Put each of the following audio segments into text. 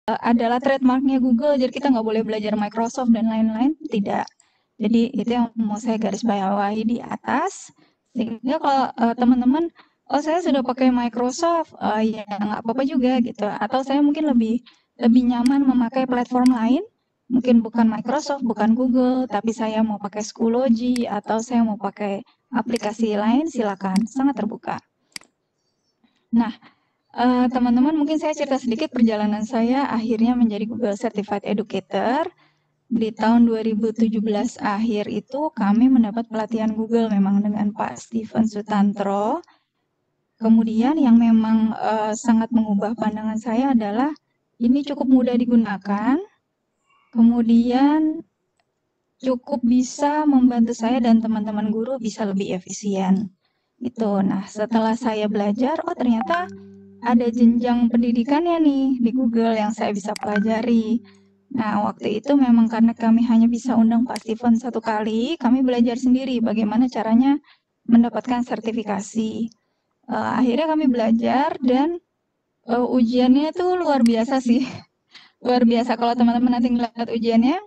adalah trademarknya Google, jadi kita nggak boleh belajar Microsoft dan lain-lain, tidak. Jadi itu yang mau saya garis bawahi di atas, sehingga kalau teman-teman, oh saya sudah pakai Microsoft, ya nggak apa-apa juga gitu, atau saya mungkin lebih nyaman memakai platform lain, mungkin bukan Microsoft, bukan Google, tapi saya mau pakai Schoology atau saya mau pakai aplikasi lain, silakan, sangat terbuka. Nah, teman-teman, mungkin saya cerita sedikit perjalanan saya akhirnya menjadi Google Certified Educator. Di tahun 2017 akhir itu kami mendapat pelatihan Google memang dengan Pak Steven Sutantro. Kemudian yang memang sangat mengubah pandangan saya adalah ini cukup mudah digunakan, kemudian cukup bisa membantu saya dan teman-teman guru bisa lebih efisien. Itu. Nah, setelah saya belajar, oh ternyata ada jenjang pendidikannya nih di Google yang saya bisa pelajari. Nah, waktu itu memang karena kami hanya bisa undang Pak Steven satu kali, kami belajar sendiri bagaimana caranya mendapatkan sertifikasi. Akhirnya kami belajar dan ujiannya tuh luar biasa sih. Luar biasa kalau teman-teman nanti ngeliat ujiannya,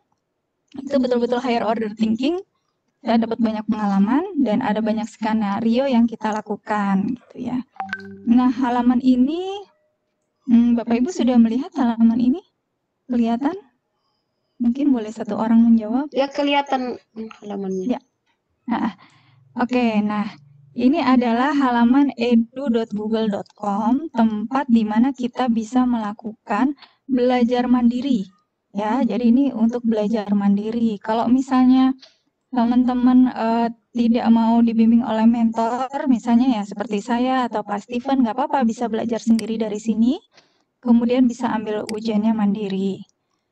itu betul-betul higher order thinking. Saya dapat banyak pengalaman dan ada banyak skenario yang kita lakukan gitu ya. Nah, halaman ini Bapak Ibu sudah melihat halaman ini? Kelihatan? Mungkin boleh satu orang menjawab. Ya, kelihatan halamannya. Ya. Oke, nah ini adalah halaman edu.google.com, tempat di mana kita bisa melakukan belajar mandiri. Ya, jadi ini untuk belajar mandiri. Kalau misalnya teman-teman tidak mau dibimbing oleh mentor, misalnya ya seperti saya atau Pak Steven, nggak apa-apa, bisa belajar sendiri dari sini. Kemudian bisa ambil ujiannya mandiri.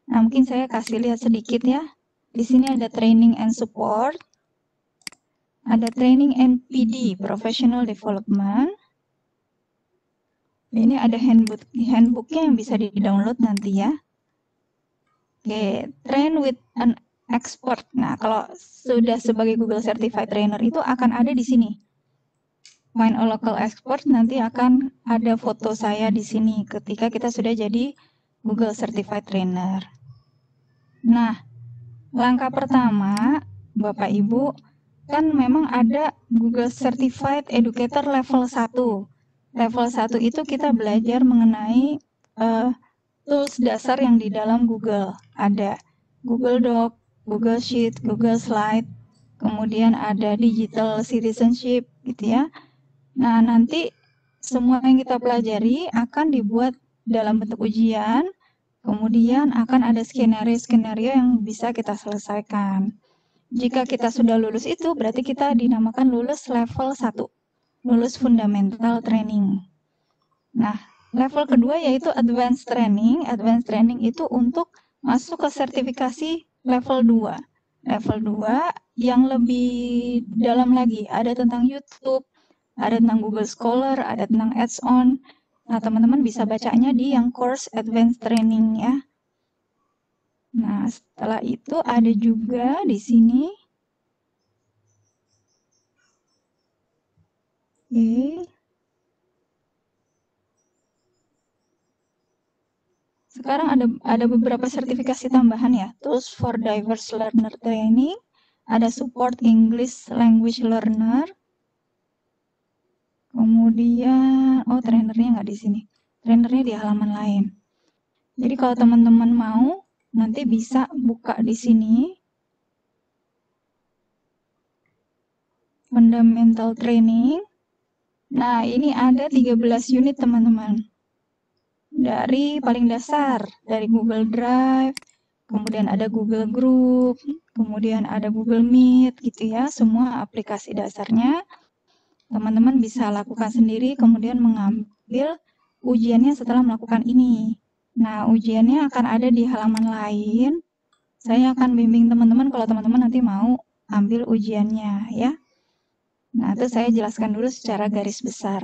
Nah, mungkin saya kasih lihat sedikit ya. Di sini ada training and support. Ada training NPD, Professional Development. Ini ada handbooknya yang bisa di-download nanti ya. Oke, train with an expert. Nah, kalau sudah sebagai Google Certified Trainer itu akan ada di sini. Find a local expert, nanti akan ada foto saya di sini ketika kita sudah jadi Google Certified Trainer. Nah, langkah pertama, Bapak Ibu, kan memang ada Google Certified Educator level 1. Level 1 itu kita belajar mengenai tools dasar yang di dalam Google. Ada Google Doc, Google Sheet, Google Slide, kemudian ada Digital Citizenship gitu ya. Nah, nanti semua yang kita pelajari akan dibuat dalam bentuk ujian, kemudian akan ada skenario-skenario yang bisa kita selesaikan. Jika kita sudah lulus itu, berarti kita dinamakan lulus level 1, lulus fundamental training. Nah, level kedua yaitu advanced training. Advanced training itu untuk masuk ke sertifikasi level 2. Level 2 yang lebih dalam lagi, ada tentang YouTube, ada tentang Google Scholar, ada tentang ads-on. Nah, teman-teman bisa bacanya di yang course advanced training ya. Nah, setelah itu ada juga di sini. Oke. Sekarang ada beberapa sertifikasi tambahan ya. Tools for Diverse Learner Training, ada Support English Language Learner. Kemudian, oh trainernya nggak di sini. Trainernya di halaman lain. Jadi kalau teman-teman mau, nanti bisa buka di sini. Fundamental Training. Nah, ini ada 13 unit teman-teman. Dari paling dasar, dari Google Drive, kemudian ada Google Group, kemudian ada Google Meet gitu ya, semua aplikasi dasarnya. Teman-teman bisa lakukan sendiri, kemudian mengambil ujiannya setelah melakukan ini. Nah, ujiannya akan ada di halaman lain. Saya akan bimbing teman-teman kalau teman-teman nanti mau ambil ujiannya ya. Nah, itu saya jelaskan dulu secara garis besar.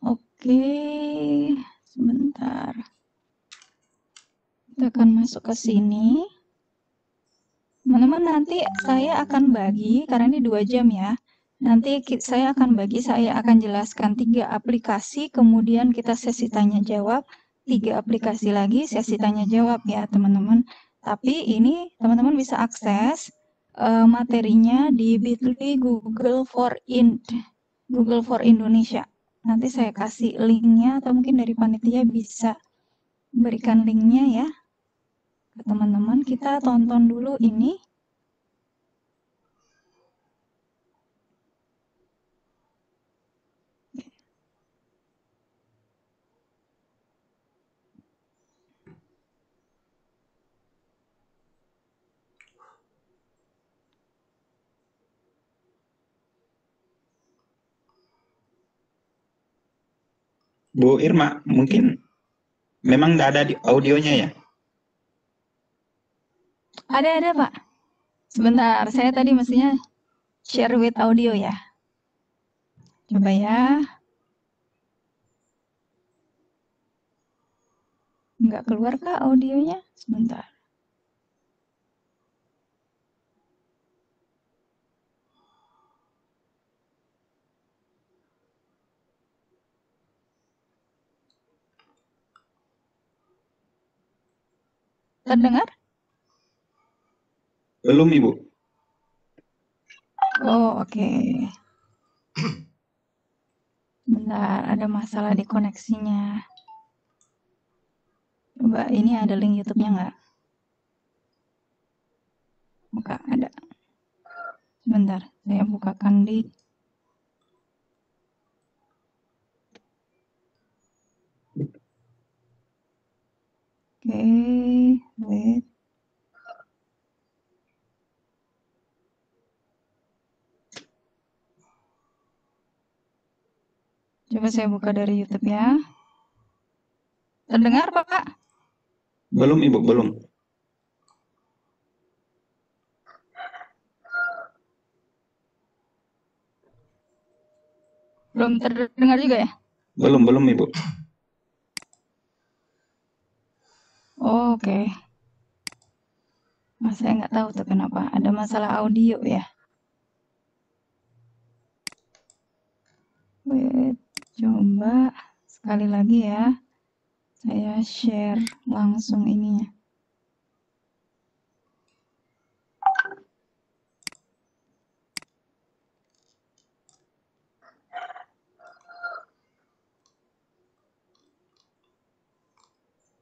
Oke, sebentar. Kita akan masuk ke sini. Teman-teman, nanti saya akan bagi, karena ini 2 jam ya. Nanti saya akan jelaskan 3 aplikasi, kemudian kita sesi tanya jawab. 3 aplikasi lagi sesi tanya jawab ya teman-teman. Tapi ini teman-teman bisa akses materinya di bit.ly Google for Indonesia. Nanti saya kasih linknya atau mungkin dari panitia bisa berikan linknya ya ke teman-teman. Kita tonton dulu ini. Bu Irma, mungkin memang nggak ada di audionya ya? Ada Pak. Sebentar, saya tadi mestinya share with audio ya. Coba ya. Nggak keluar kah audionya? Sebentar. Terdengar? Belum, Ibu. Oh, oke. Bentar, ada masalah di koneksinya. Coba, ini ada link YouTube-nya nggak? Buka, ada. Sebentar, saya bukakan di... Oke, wait. Coba saya buka dari YouTube ya. Terdengar, Pak? Belum, Ibu, belum. Belum terdengar juga ya? Belum, Ibu. Oh, oke. Nah, saya nggak tahu tuh kenapa. Ada masalah audio ya. Wait, coba sekali lagi ya. Saya share langsung ininya.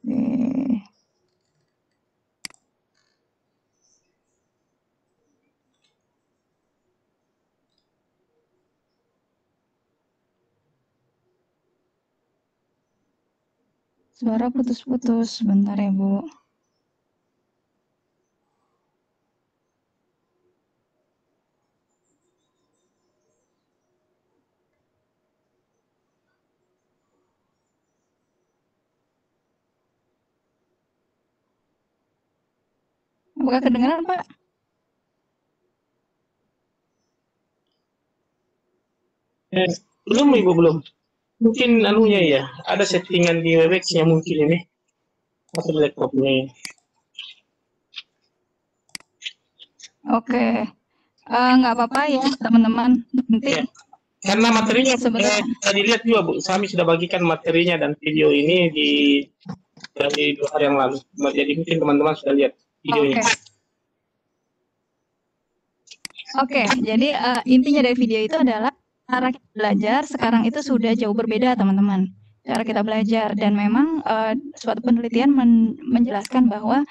Oke. Suara putus-putus, sebentar ya Bu. Apakah kedengaran Pak? Belum Ibu, belum. Mungkin anunya ya, ada settingan di Webex-nya mungkin ini. Atau di laptopnya ya. Oke. Nggak apa-apa ya teman-teman. Nanti Ya. Karena materinya sebenarnya bisa dilihat juga Bu, kami sudah bagikan materinya dan video ini dari 2 hari yang lalu. Jadi mungkin teman-teman sudah lihat videonya. Oke, jadi intinya dari video itu adalah cara kita belajar sekarang itu sudah jauh berbeda teman-teman. Cara kita belajar dan memang suatu penelitian menjelaskan bahwa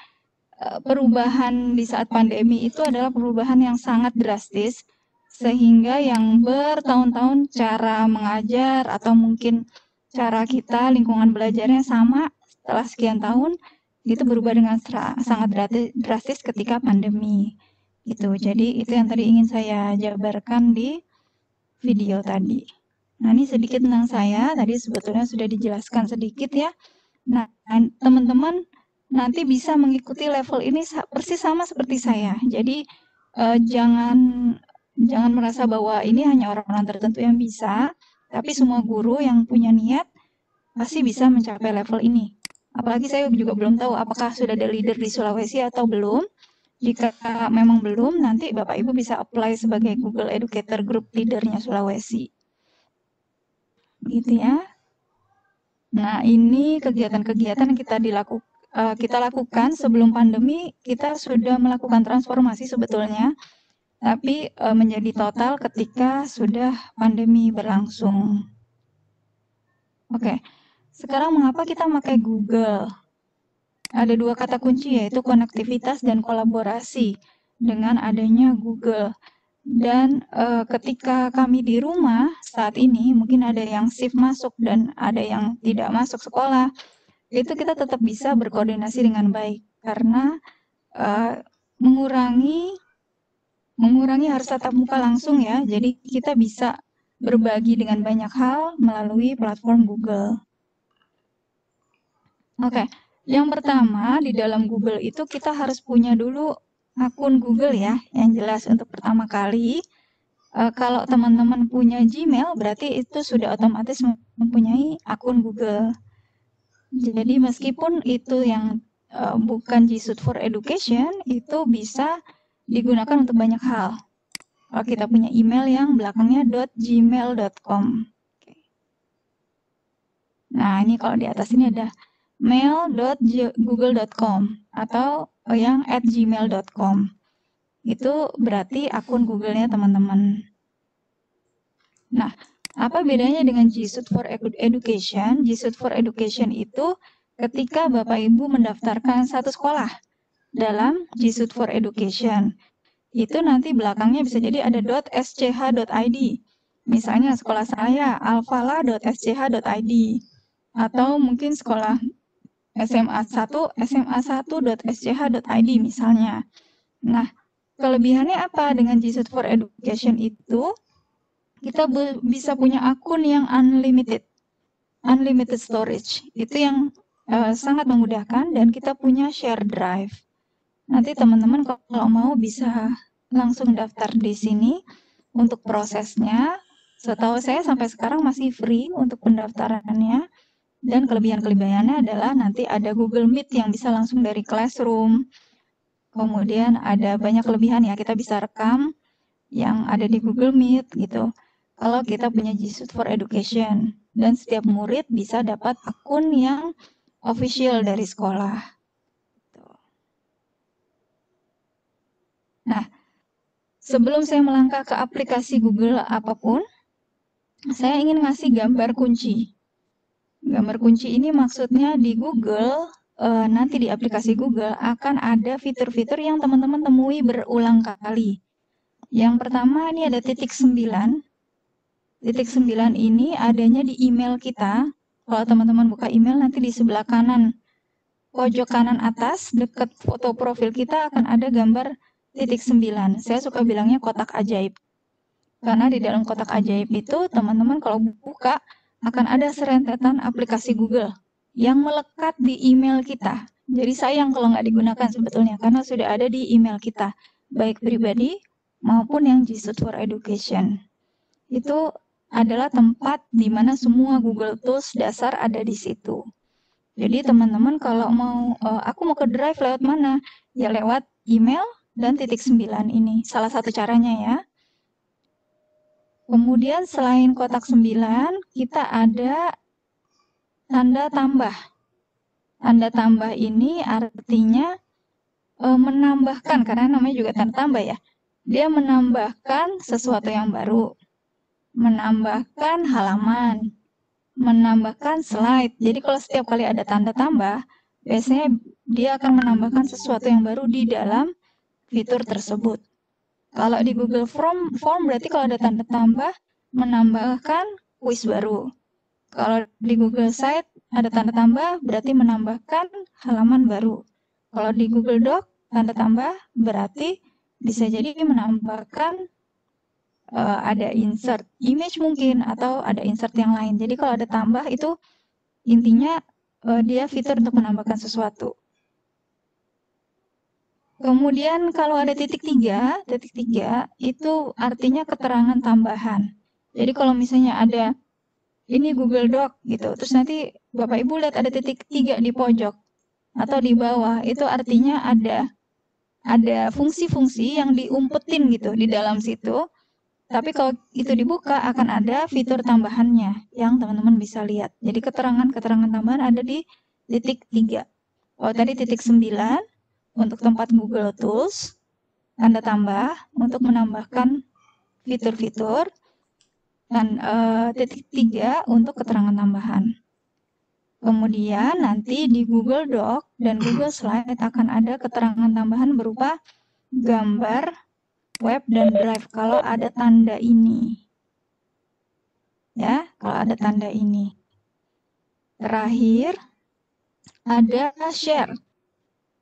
perubahan di saat pandemi itu adalah perubahan yang sangat drastis sehingga yang bertahun-tahun cara mengajar atau mungkin cara kita lingkungan belajarnya sama setelah sekian tahun itu berubah dengan sangat drastis ketika pandemi gitu. Jadi itu yang tadi ingin saya jabarkan di video tadi. Nah, ini sedikit tentang saya. Tadi sebetulnya sudah dijelaskan sedikit ya. Nah, teman-teman nanti bisa mengikuti level ini persis sama seperti saya. Jadi jangan merasa bahwa ini hanya orang-orang tertentu yang bisa, tapi semua guru yang punya niat pasti bisa mencapai level ini. Apalagi saya juga belum tahu apakah sudah ada leader di Sulawesi atau belum. Jika memang belum, nanti Bapak Ibu bisa apply sebagai Google Educator Group leadernya Sulawesi. Gitu ya. Nah, ini kegiatan-kegiatan yang kita lakukan sebelum pandemi. Kita sudah melakukan transformasi sebetulnya, tapi menjadi total ketika sudah pandemi berlangsung. Oke, sekarang mengapa kita pakai Google? Ada 2 kata kunci, yaitu konektivitas dan kolaborasi dengan adanya Google. Dan ketika kami di rumah saat ini, mungkin ada yang shift masuk dan ada yang tidak masuk sekolah, itu kita tetap bisa berkoordinasi dengan baik karena mengurangi harus tatap muka langsung ya. Jadi kita bisa berbagi dengan banyak hal melalui platform Google. Oke, yang pertama di dalam Google itu kita harus punya dulu akun Google ya, yang jelas untuk pertama kali. Kalau teman-teman punya Gmail, berarti itu sudah otomatis mempunyai akun Google. Jadi meskipun itu yang bukan G Suite for Education, itu bisa digunakan untuk banyak hal. Kalau kita punya email yang belakangnya .gmail.com. Nah, ini kalau di atas ini ada mail.google.com atau yang @gmail.com. Itu berarti akun Google-nya teman-teman. Nah, apa bedanya dengan G Suite for Education? G Suite for Education itu ketika Bapak Ibu mendaftarkan satu sekolah dalam G Suite for Education. Itu nanti belakangnya bisa jadi ada .sch.id. Misalnya sekolah saya alfala.sch.id atau mungkin sekolah SMA1 misalnya. Nah, kelebihannya apa dengan G Suite for Education itu? Kita bisa punya akun yang unlimited storage. Itu yang sangat memudahkan dan kita punya share drive. Nanti teman-teman kalau mau bisa langsung daftar di sini untuk prosesnya. Setahu saya sampai sekarang masih free untuk pendaftarannya. Dan kelebihan-kelebihannya adalah nanti ada Google Meet yang bisa langsung dari Classroom. Kemudian ada banyak kelebihan ya, kita bisa rekam yang ada di Google Meet gitu. Kalau kita punya G Suite for Education. Dan setiap murid bisa dapat akun yang official dari sekolah. Nah, sebelum saya melangkah ke aplikasi Google apapun, saya ingin ngasih gambar kunci. Gambar kunci ini maksudnya di Google, nanti di aplikasi Google akan ada fitur-fitur yang teman-teman temui berulang kali. Yang pertama ini ada titik 9. Titik 9 ini adanya di email kita. Kalau teman-teman buka email nanti di sebelah kanan, pojok kanan atas, dekat foto profil kita akan ada gambar titik 9. Saya suka bilangnya kotak ajaib. Karena di dalam kotak ajaib itu teman-teman kalau buka akan ada serentetan aplikasi Google yang melekat di email kita. Jadi sayang kalau nggak digunakan sebetulnya karena sudah ada di email kita, baik pribadi maupun yang G Suite for Education. Itu adalah tempat di mana semua Google Tools dasar ada di situ. Jadi teman-teman kalau mau, aku mau ke Drive lewat mana? Ya lewat email dan titik 9 ini, salah satu caranya ya. Kemudian selain kotak 9, kita ada tanda tambah. Tanda tambah ini artinya menambahkan, karena namanya juga tanda tambah ya. Dia menambahkan sesuatu yang baru, menambahkan halaman, menambahkan slide. Jadi kalau setiap kali ada tanda tambah, biasanya dia akan menambahkan sesuatu yang baru di dalam fitur tersebut. Kalau di Google Form berarti kalau ada tanda tambah, menambahkan kuis baru. Kalau di Google Site ada tanda tambah, berarti menambahkan halaman baru. Kalau di Google Doc, tanda tambah berarti bisa jadi menambahkan ada insert image mungkin, atau ada insert yang lain. Jadi kalau ada tambah itu intinya dia fitur untuk menambahkan sesuatu. Kemudian kalau ada titik 3 itu artinya keterangan tambahan. Jadi kalau misalnya ada ini Google Doc gitu, terus nanti Bapak Ibu lihat ada titik 3 di pojok atau di bawah, itu artinya ada fungsi-fungsi yang diumpetin gitu di dalam situ Tapi kalau itu dibuka akan ada fitur tambahannya yang teman-teman bisa lihat. Jadi keterangan-keterangan tambahan ada di titik 3. Kalau tadi titik 9 untuk tempat Google Tools, tanda tambah untuk menambahkan fitur-fitur, dan titik 3 untuk keterangan tambahan. Kemudian nanti di Google Doc dan Google Slide akan ada keterangan tambahan berupa gambar, web, dan drive kalau ada tanda ini. Ya, kalau ada tanda ini. Terakhir, ada share,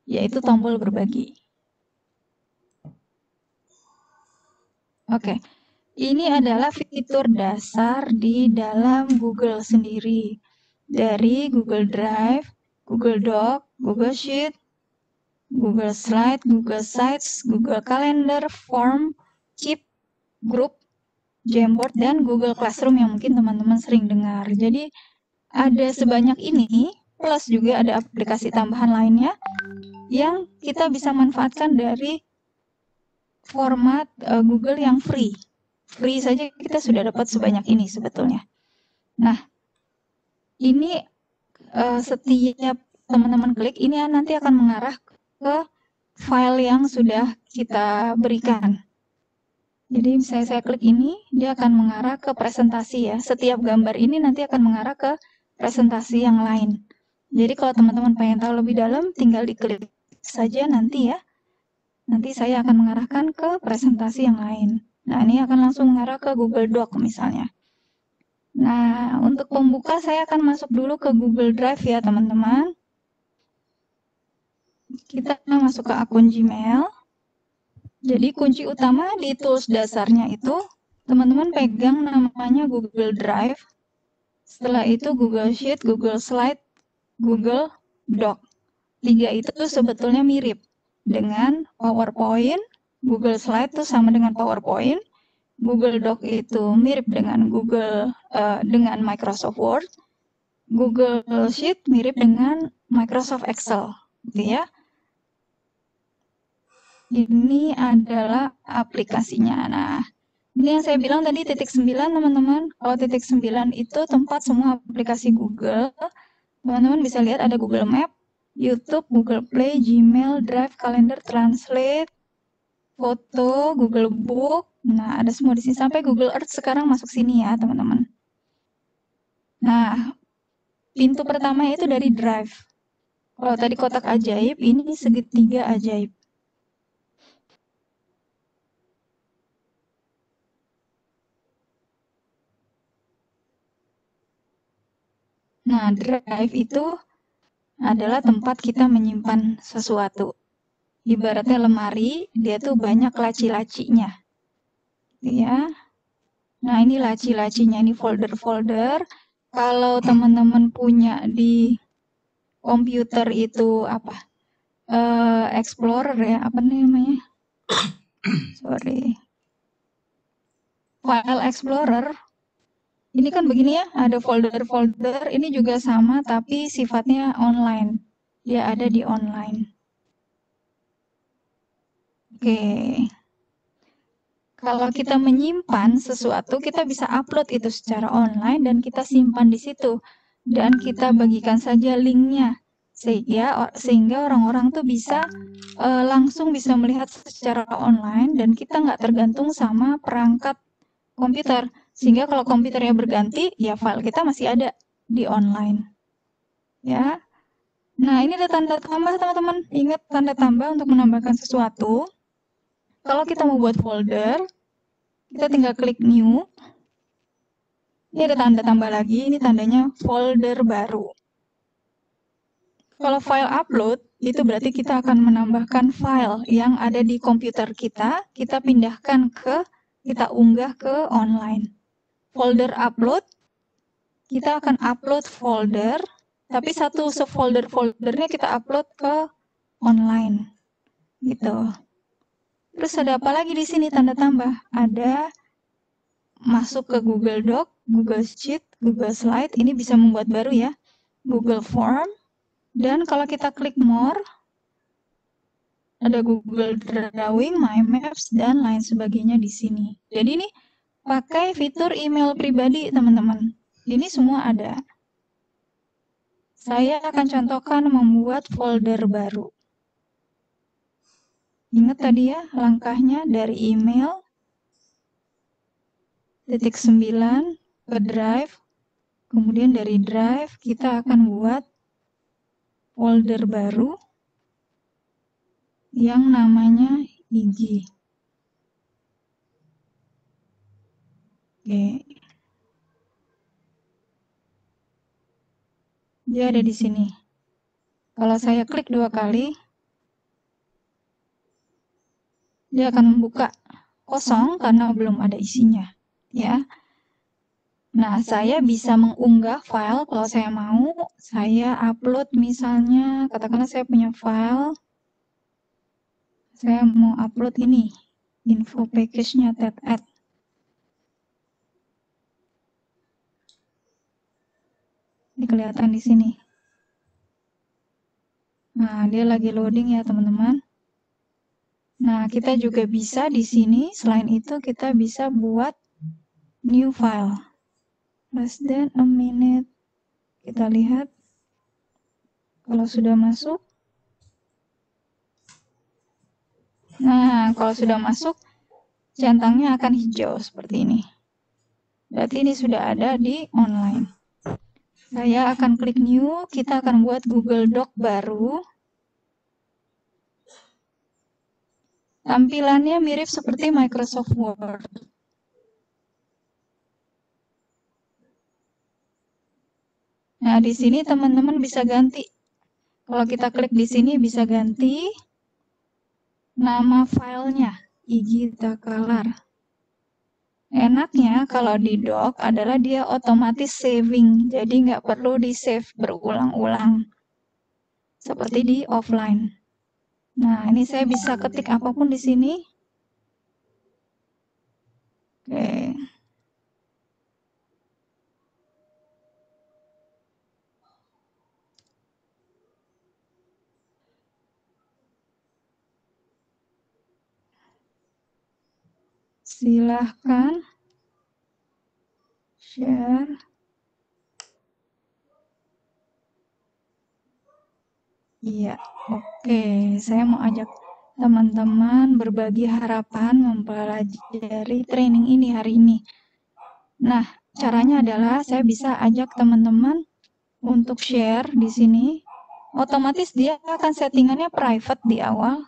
yaitu tombol berbagi. Oke, ini adalah fitur dasar di dalam Google sendiri. Dari Google Drive, Google Doc, Google Sheet, Google Slide, Google Sites, Google Calendar, Form, Keep, Group, Jamboard, dan Google Classroom yang mungkin teman-teman sering dengar. Jadi ada sebanyak ini, plus juga ada aplikasi tambahan lainnya yang kita bisa manfaatkan dari format Google yang free. Free saja kita sudah dapat sebanyak ini sebetulnya. Nah, ini setiap teman-teman klik, ini nanti akan mengarah ke file yang sudah kita berikan. Jadi misalnya saya klik ini, dia akan mengarah ke presentasi ya. Setiap gambar ini nanti akan mengarah ke presentasi yang lain. Jadi kalau teman-teman pengen tahu lebih dalam, tinggal diklik saja nanti ya. Nanti saya akan mengarahkan ke presentasi yang lain. Nah, ini akan langsung mengarah ke Google Doc misalnya. Nah, untuk pembuka saya akan masuk dulu ke Google Drive ya teman-teman. Kita masuk ke akun Gmail. Jadi kunci utama di tools dasarnya itu, teman-teman pegang namanya Google Drive. Setelah itu Google Sheet, Google Slide, Google Doc. 3 itu sebetulnya mirip dengan PowerPoint. Google Slide itu sama dengan PowerPoint. Google Doc itu mirip dengan dengan Microsoft Word. Google Sheet mirip dengan Microsoft Excel, gitu ya. Ini adalah aplikasinya. Nah, ini yang saya bilang tadi titik 9 teman-teman. Kalau titik 9 itu tempat semua aplikasi Google. Teman-teman bisa lihat ada Google Map, YouTube, Google Play, Gmail, Drive, Calendar, Translate, foto, Google Book. Nah, ada semua di sini. Sampai Google Earth sekarang masuk sini ya, teman-teman. Nah, pintu pertama itu dari Drive. Kalau tadi kotak ajaib, ini segitiga ajaib. Nah, Drive itu adalah tempat kita menyimpan sesuatu. Ibaratnya lemari, dia tuh banyak laci-lacinya. Ya. Nah, ini laci-lacinya, ini folder-folder. Kalau teman-teman punya di komputer itu apa? Explorer ya, apa namanya? Sorry. File Explorer. Ini kan begini ya, ada folder-folder. Ini juga sama, tapi sifatnya online. Dia ada di online. Oke. Kalau kita menyimpan sesuatu, kita bisa upload itu secara online dan kita simpan di situ. Dan kita bagikan saja linknya. Sehingga orang-orang tuh bisa langsung bisa melihat secara online dan kita nggak tergantung sama perangkat komputer. Sehingga kalau komputernya berganti, ya file kita masih ada di online. Ya. Nah, ini ada tanda tambah, teman-teman. Ingat tanda tambah untuk menambahkan sesuatu. Kalau kita mau buat folder, kita tinggal klik new. Ini ada tanda tambah lagi, ini tandanya folder baru. Kalau file upload, itu berarti kita akan menambahkan file yang ada di komputer kita pindahkan kita unggah ke online. Folder upload, kita akan upload folder, tapi satu foldernya kita upload ke online. Gitu. Terus ada apa lagi di sini tanda tambah? Ada masuk ke Google Doc, Google Sheet, Google Slide, ini bisa membuat baru ya. Google Form, dan kalau kita klik more, ada Google Drawing, My Maps, dan lain sebagainya di sini. Jadi ini pakai fitur email pribadi, teman-teman. Ini semua ada. Saya akan contohkan membuat folder baru. Ingat tadi ya, langkahnya dari email, titik 9 ke drive, kemudian dari drive kita akan buat folder baru yang namanya IG. Oke. Dia ada di sini. Kalau saya klik 2 kali, dia akan membuka kosong karena belum ada isinya, ya. Nah, saya bisa mengunggah file kalau saya mau. Saya upload misalnya, katakanlah saya punya file. Saya mau upload ini, info package-nya TED-Ed. Ini kelihatan di sini. Nah, dia lagi loading ya, teman-teman. Nah, kita juga bisa di sini, selain itu kita bisa buat new file. Less than a minute. Kita lihat. Kalau sudah masuk. Nah, kalau sudah masuk, centangnya akan hijau seperti ini. Berarti ini sudah ada di online. Saya akan klik new, kita akan buat Google Doc baru. Tampilannya mirip seperti Microsoft Word. Nah, di sini teman-teman bisa ganti. Kalau kita klik di sini bisa ganti nama filenya, IG Takalar. Enaknya kalau di doc adalah dia otomatis saving, jadi nggak perlu di-save berulang-ulang. Seperti di offline. Nah, ini saya bisa ketik apapun di sini. Oke. Silahkan share. Iya, oke. Saya mau ajak teman-teman berbagi harapan mempelajari training ini hari ini. Nah, caranya adalah saya bisa ajak teman-teman untuk share di sini. Otomatis dia akan settingannya private di awal.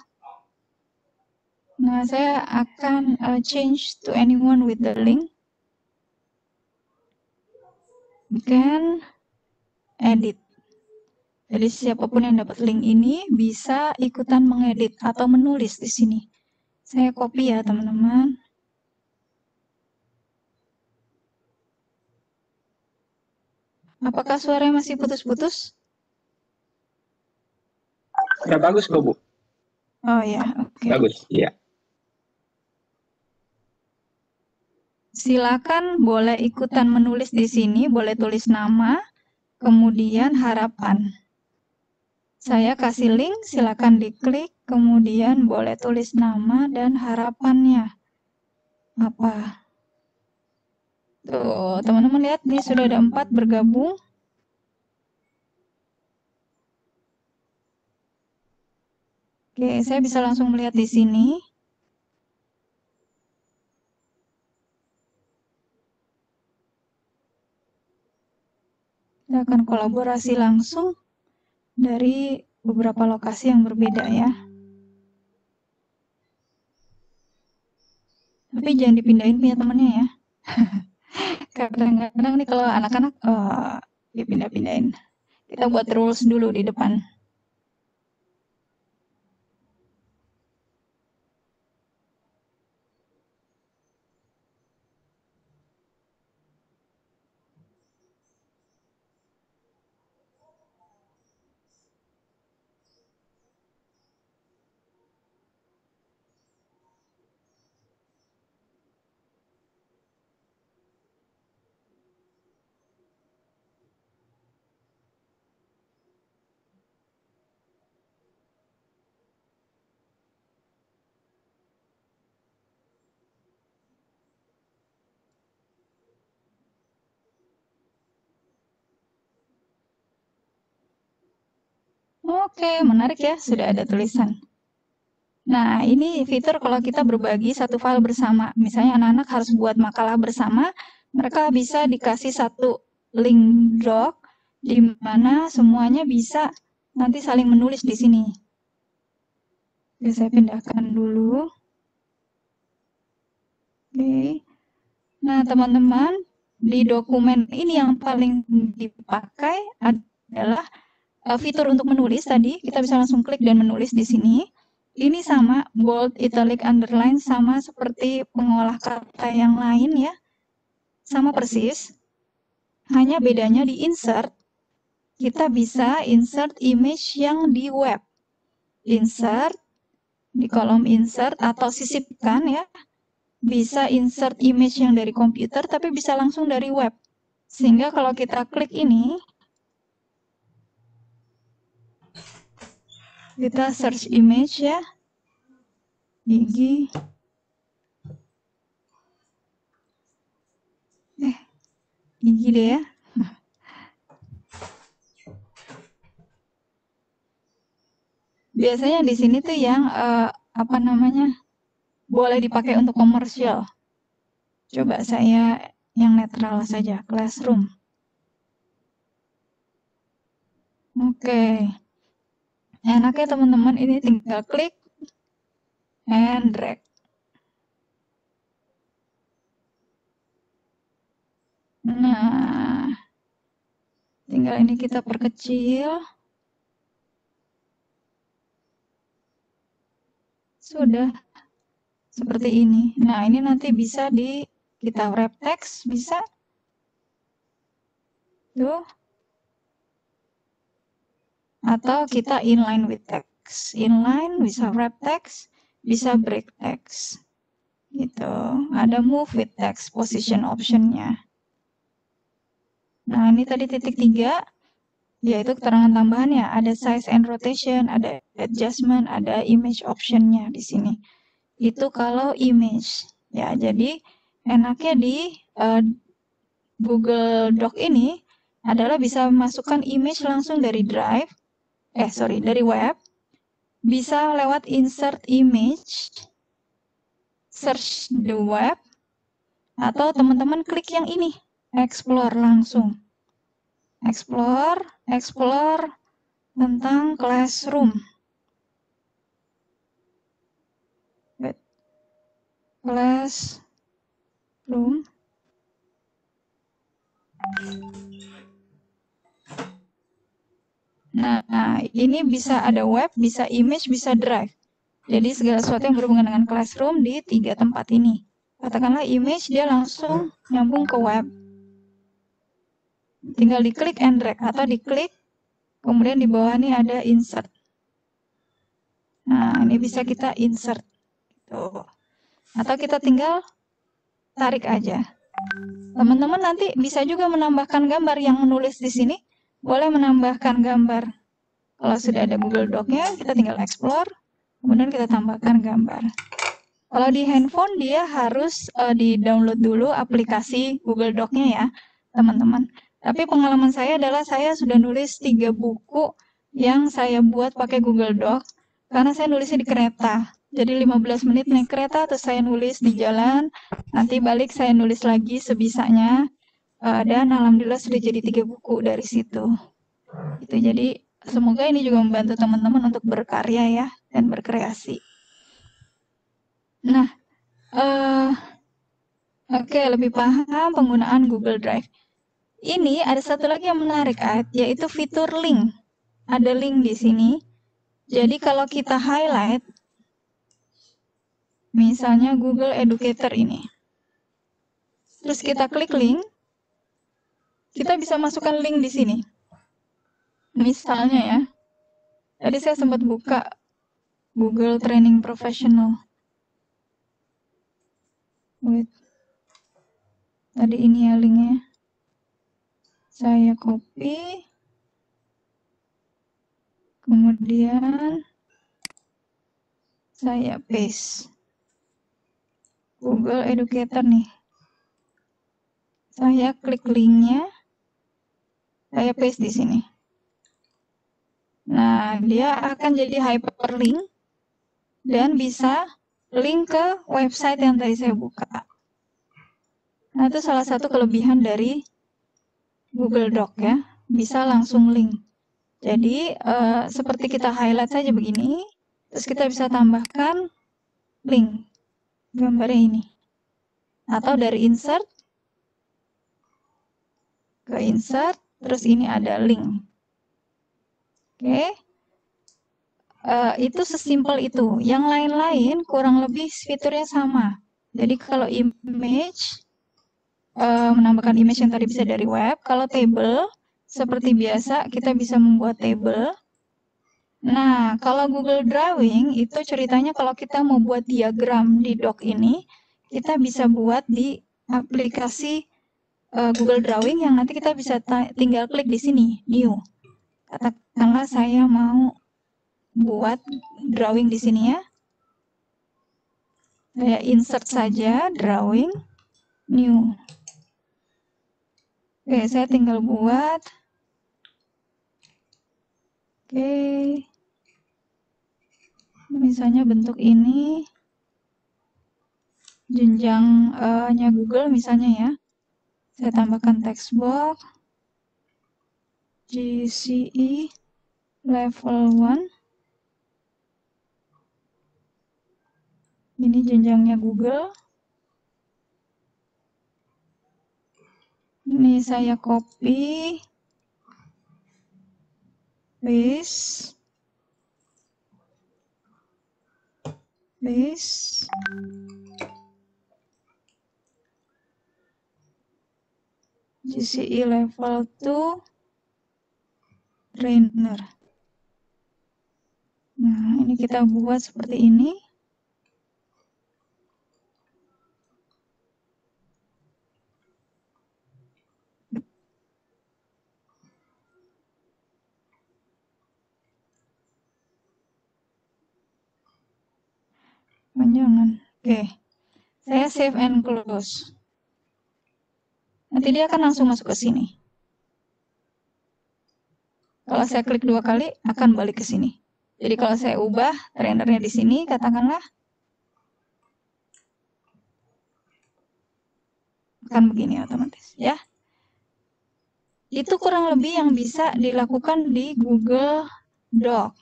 Nah, saya akan change to anyone with the link. We can edit. Jadi siapapun yang dapat link ini bisa ikutan mengedit atau menulis di sini. Saya copy ya, teman-teman. Apakah suaranya masih putus-putus? Udah bagus kok, Bu. Oh ya, oke. Bagus, iya. Silakan boleh ikutan menulis di sini, boleh tulis nama, kemudian harapan. Saya kasih link, silakan diklik, kemudian boleh tulis nama dan harapannya. Apa? Tuh, teman-teman lihat nih sudah ada 4 bergabung. Oke, saya bisa langsung melihat di sini. Kita akan kolaborasi langsung dari beberapa lokasi yang berbeda ya. Tapi jangan dipindahin punya temannya ya. Kadang-kadang nih kalau anak-anak dipindah-pindahin. Kita buat rules dulu di depan. Oke, menarik ya, sudah ada tulisan. Nah, ini fitur kalau kita berbagi satu file bersama. Misalnya anak-anak harus buat makalah bersama, mereka bisa dikasih satu link doc di mana semuanya bisa nanti saling menulis di sini. Oke, saya pindahkan dulu. Oke. Nah, teman-teman, di dokumen ini yang paling dipakai adalah fitur untuk menulis tadi. Kita bisa langsung klik dan menulis di sini. Ini sama, bold, italic, underline, sama seperti pengolah kata yang lain ya. Sama persis. Hanya bedanya di insert, kita bisa insert image yang di web. Insert, di kolom insert atau sisipkan ya. Bisa insert image yang dari komputer, tapi bisa langsung dari web. Sehingga kalau kita klik ini, kita search image ya. Gigi. Gigi deh ya. Biasanya di sini tuh yang apa namanya? Boleh dipakai untuk komersial. Coba saya yang netral saja, Classroom. Oke. Enaknya teman-teman ini tinggal klik and drag. Nah, tinggal ini kita perkecil. Sudah seperti ini. Nah, ini nanti bisa kita wrap text, bisa. Tuh. Atau kita inline with text. Inline bisa wrap text, bisa break text. Gitu. Ada move with text position option-nya. Nah, ini tadi titik 3, yaitu keterangan tambahannya. Ada size and rotation, ada adjustment, ada image option-nya di sini. Itu kalau image. Ya, jadi enaknya di Google Doc ini adalah bisa masukkan image langsung dari Drive, dari web. Bisa lewat insert image, search the web, atau teman-teman klik yang ini. Explore langsung. Explore tentang Classroom. Classroom. Nah, ini bisa ada web, bisa image, bisa drive. Jadi segala sesuatu yang berhubungan dengan Classroom di 3 tempat ini. Katakanlah image, dia langsung nyambung ke web. Tinggal diklik and drag atau diklik, kemudian di bawah ini ada insert. Nah, ini bisa kita insert. Gitu. Atau kita tinggal tarik aja. Teman-teman nanti bisa juga menambahkan gambar yang menulis di sini. Boleh menambahkan gambar. Kalau sudah ada Google Doc-nya, kita tinggal explore, kemudian kita tambahkan gambar. Kalau di handphone, dia harus di-download dulu aplikasi Google Doc-nya ya, teman-teman. Tapi pengalaman saya adalah saya sudah nulis 3 buku yang saya buat pakai Google Doc, karena saya nulisnya di kereta. Jadi 15 menit naik kereta, terus saya nulis di jalan, nanti balik saya nulis lagi sebisanya, dan alhamdulillah sudah jadi 3 buku dari situ. Gitu, jadi semoga ini juga membantu teman-teman untuk berkarya ya, dan berkreasi. Nah, oke, lebih paham penggunaan Google Drive. Ini ada satu lagi yang menarik, yaitu fitur link. Ada link di sini. Jadi kalau kita highlight, misalnya Google Educator ini. Terus kita klik link, kita bisa masukkan link di sini. Misalnya ya, tadi saya sempat buka Google Training Professional. Wait. Tadi ini ya linknya. Saya copy. Kemudian saya paste. Google Educator nih. Saya klik linknya. Saya paste di sini. Nah, dia akan jadi hyperlink dan bisa link ke website yang tadi saya buka. Nah, itu salah satu kelebihan dari Google Doc ya, bisa langsung link. Jadi, seperti kita highlight saja begini, terus kita bisa tambahkan link, gambarnya ini. Atau dari insert, ke insert, terus ini ada link. Oke. Itu sesimpel itu. Yang lain-lain kurang lebih fiturnya sama. Jadi kalau image, menambahkan image yang tadi bisa dari web. Kalau table, seperti biasa kita bisa membuat table. Nah, kalau Google Drawing itu ceritanya kalau kita mau buat diagram di doc ini, kita bisa buat di aplikasi Google Drawing yang nanti kita bisa tinggal klik di sini, new. Katakanlah saya mau buat drawing di sini ya. Saya insert saja drawing, new. Oke, saya tinggal buat. Oke. Misalnya bentuk ini. Jenjangnya Google misalnya ya. Saya tambahkan text box. GCE level 1. Ini jenjangnya Google. Ini saya copy, paste, GCE level 2 trainer. Nah, ini kita buat seperti ini. Jangan. Oke. Saya save and close. Nanti dia akan langsung masuk ke sini. Kalau saya klik 2 kali, akan balik ke sini. Jadi kalau saya ubah trainernya di sini, katakanlah, akan begini otomatis, ya. Itu kurang lebih yang bisa dilakukan di Google Doc.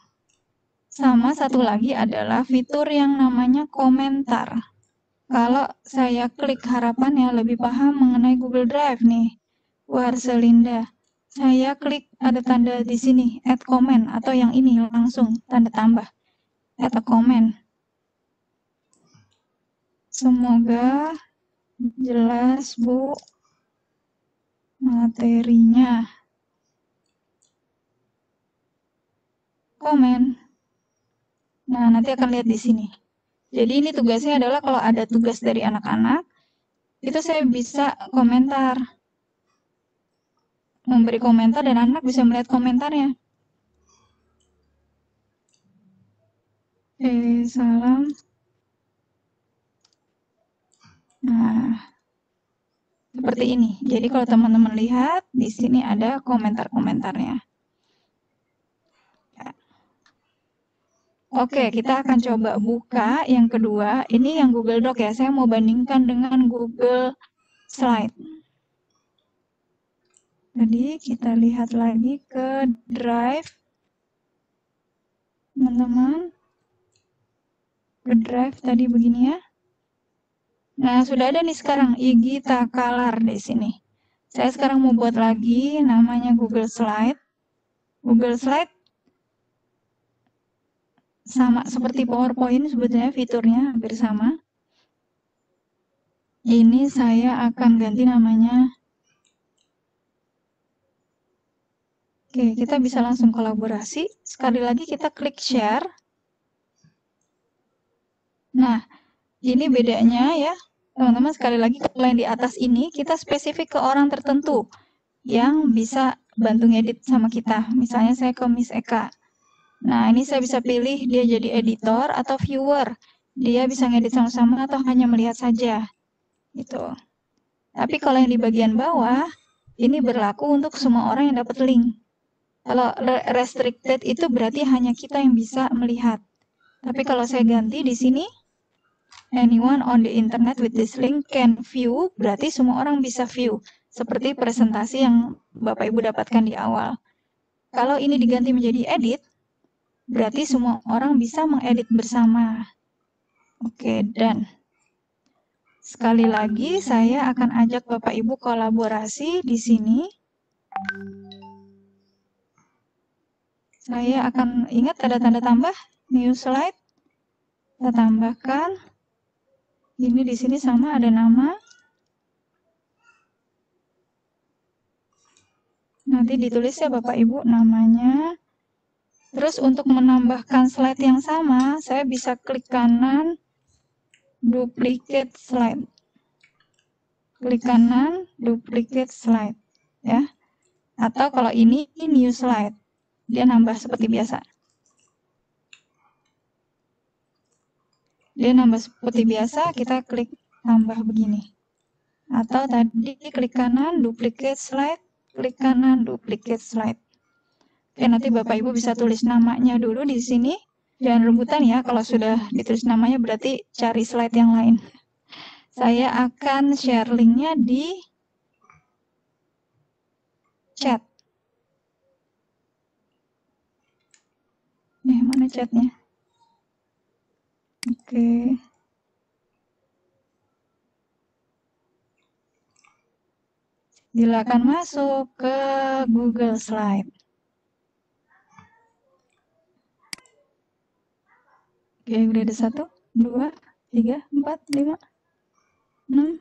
Sama satu lagi adalah fitur yang namanya komentar. Kalau saya klik harapannya lebih paham mengenai Google Drive nih, Warselinda. Saya klik ada tanda di sini, add comment, atau yang ini langsung tanda tambah, add a comment. Semoga jelas Bu materinya. Komen. Nah, nanti akan lihat di sini. Jadi ini tugasnya adalah kalau ada tugas dari anak-anak, itu saya bisa komentar. Memberi komentar dan anak bisa melihat komentarnya. Salam. Nah, seperti ini. Jadi kalau teman-teman lihat, di sini ada komentar-komentarnya. Oke, kita akan coba buka yang kedua. Ini yang Google Doc ya. Saya mau bandingkan dengan Google Slide. Jadi kita lihat lagi ke Drive. Teman-teman. Ke Drive tadi begini ya. Nah, sudah ada nih sekarang Iggy Takalar di sini. Saya sekarang mau buat lagi namanya Google Slide. Google Slide sama seperti PowerPoint sebetulnya fiturnya hampir sama. Ini saya akan ganti namanya. Oke, kita bisa langsung kolaborasi. Sekali lagi kita klik share. Nah, ini bedanya ya. Teman-teman sekali lagi kalau yang di atas ini kita spesifik ke orang tertentu yang bisa bantu ngedit sama kita. Misalnya saya ke Miss Eka. Nah, ini saya bisa pilih dia jadi editor atau viewer. Dia bisa ngedit sama-sama atau hanya melihat saja. Gitu. Tapi kalau yang di bagian bawah, ini berlaku untuk semua orang yang dapat link. Kalau restricted itu berarti hanya kita yang bisa melihat. Tapi kalau saya ganti di sini, anyone on the internet with this link can view, berarti semua orang bisa view. Seperti presentasi yang Bapak Ibu dapatkan di awal. Kalau ini diganti menjadi edit, berarti semua orang bisa mengedit bersama. Oke, dan sekali lagi saya akan ajak Bapak Ibu kolaborasi di sini. Saya akan ingat ada tanda tambah, new slide. Kita tambahkan. Ini di sini sama ada nama. Nanti ditulis ya Bapak Ibu namanya. Terus untuk menambahkan slide yang sama, saya bisa klik kanan, duplicate slide. Klik kanan, duplicate slide. Ya. Atau kalau ini new slide. Dia nambah seperti biasa. Dia nambah seperti biasa, kita klik tambah begini. Atau tadi klik kanan, duplicate slide, klik kanan, duplicate slide. Oke, nanti Bapak Ibu bisa tulis namanya dulu di sini. Jangan rebutan ya, kalau sudah ditulis namanya berarti cari slide yang lain. Saya akan share linknya di chat. Nih, mana chatnya? Oke. Silakan masuk ke Google Slide. Oke, udah ada 1, 2, 3, 4, 5, 6.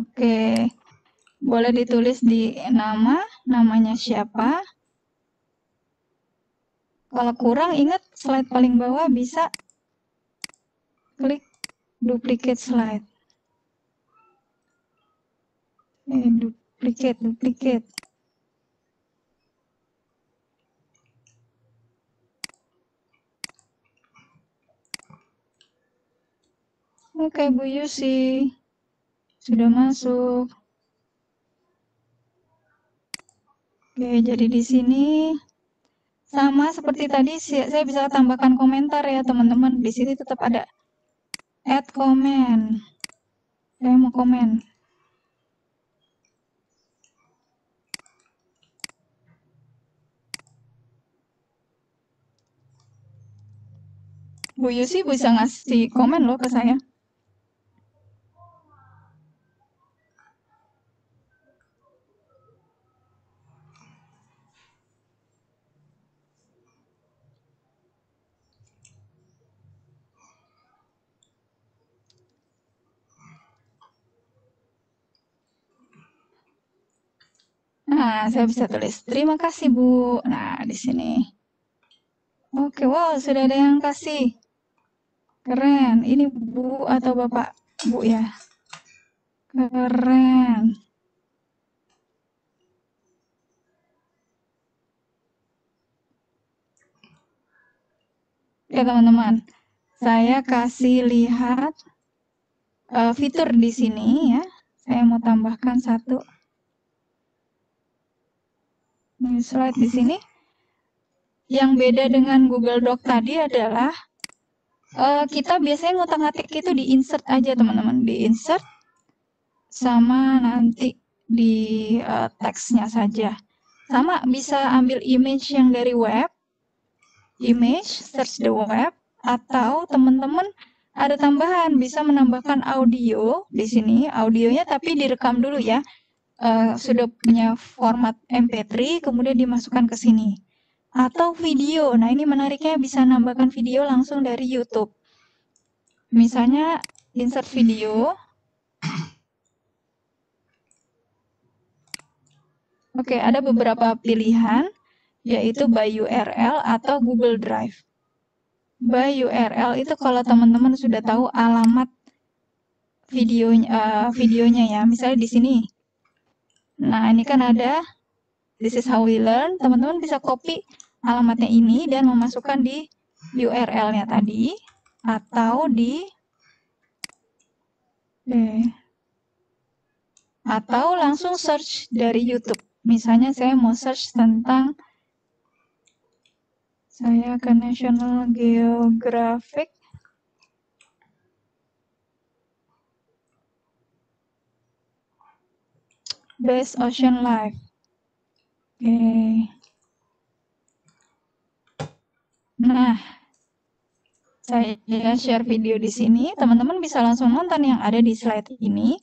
Oke. Boleh ditulis di namanya siapa. Kalau kurang, ingat slide paling bawah bisa klik duplicate slide. Duplicate. Oke, Bu Yusi. Sudah masuk. Oke, jadi di sini sama seperti tadi, saya bisa tambahkan komentar ya teman-teman. Di sini tetap ada add comment. Saya mau komen. Bu Yusi bisa ngasih komen loh ke saya. Nah, saya bisa tulis, terima kasih Bu. Nah, di sini. Oke, wow, sudah ada yang kasih. Keren. Ini Bu atau Bapak? Bu ya. Keren. Ya teman-teman, saya kasih lihat fitur di sini ya. Saya mau tambahkan 1 new slide di sini. Yang beda dengan Google Doc tadi adalah kita biasanya ngotak-ngatik itu di insert aja teman-teman, di insert sama nanti di teksnya saja. Sama bisa ambil image yang dari web, image, search the web, atau teman-teman ada tambahan bisa menambahkan audio di sini, audionya tapi direkam dulu ya. Sudah punya format MP3 kemudian dimasukkan ke sini. Atau video. Nah, ini menariknya bisa nambahkan video langsung dari YouTube. Misalnya insert video. Oke, ada beberapa pilihan yaitu by URL atau Google Drive. By URL itu kalau teman-teman sudah tahu alamat videonya ya. Misalnya di sini. Nah, ini kan ada this is how we learn. Teman-teman bisa copy alamatnya ini dan memasukkan di URL-nya tadi atau atau langsung search dari YouTube. Misalnya saya mau search tentang, saya ke National Geographic, Best Ocean Life. Oke. Nah, saya share video di sini, teman-teman bisa langsung nonton yang ada di slide ini.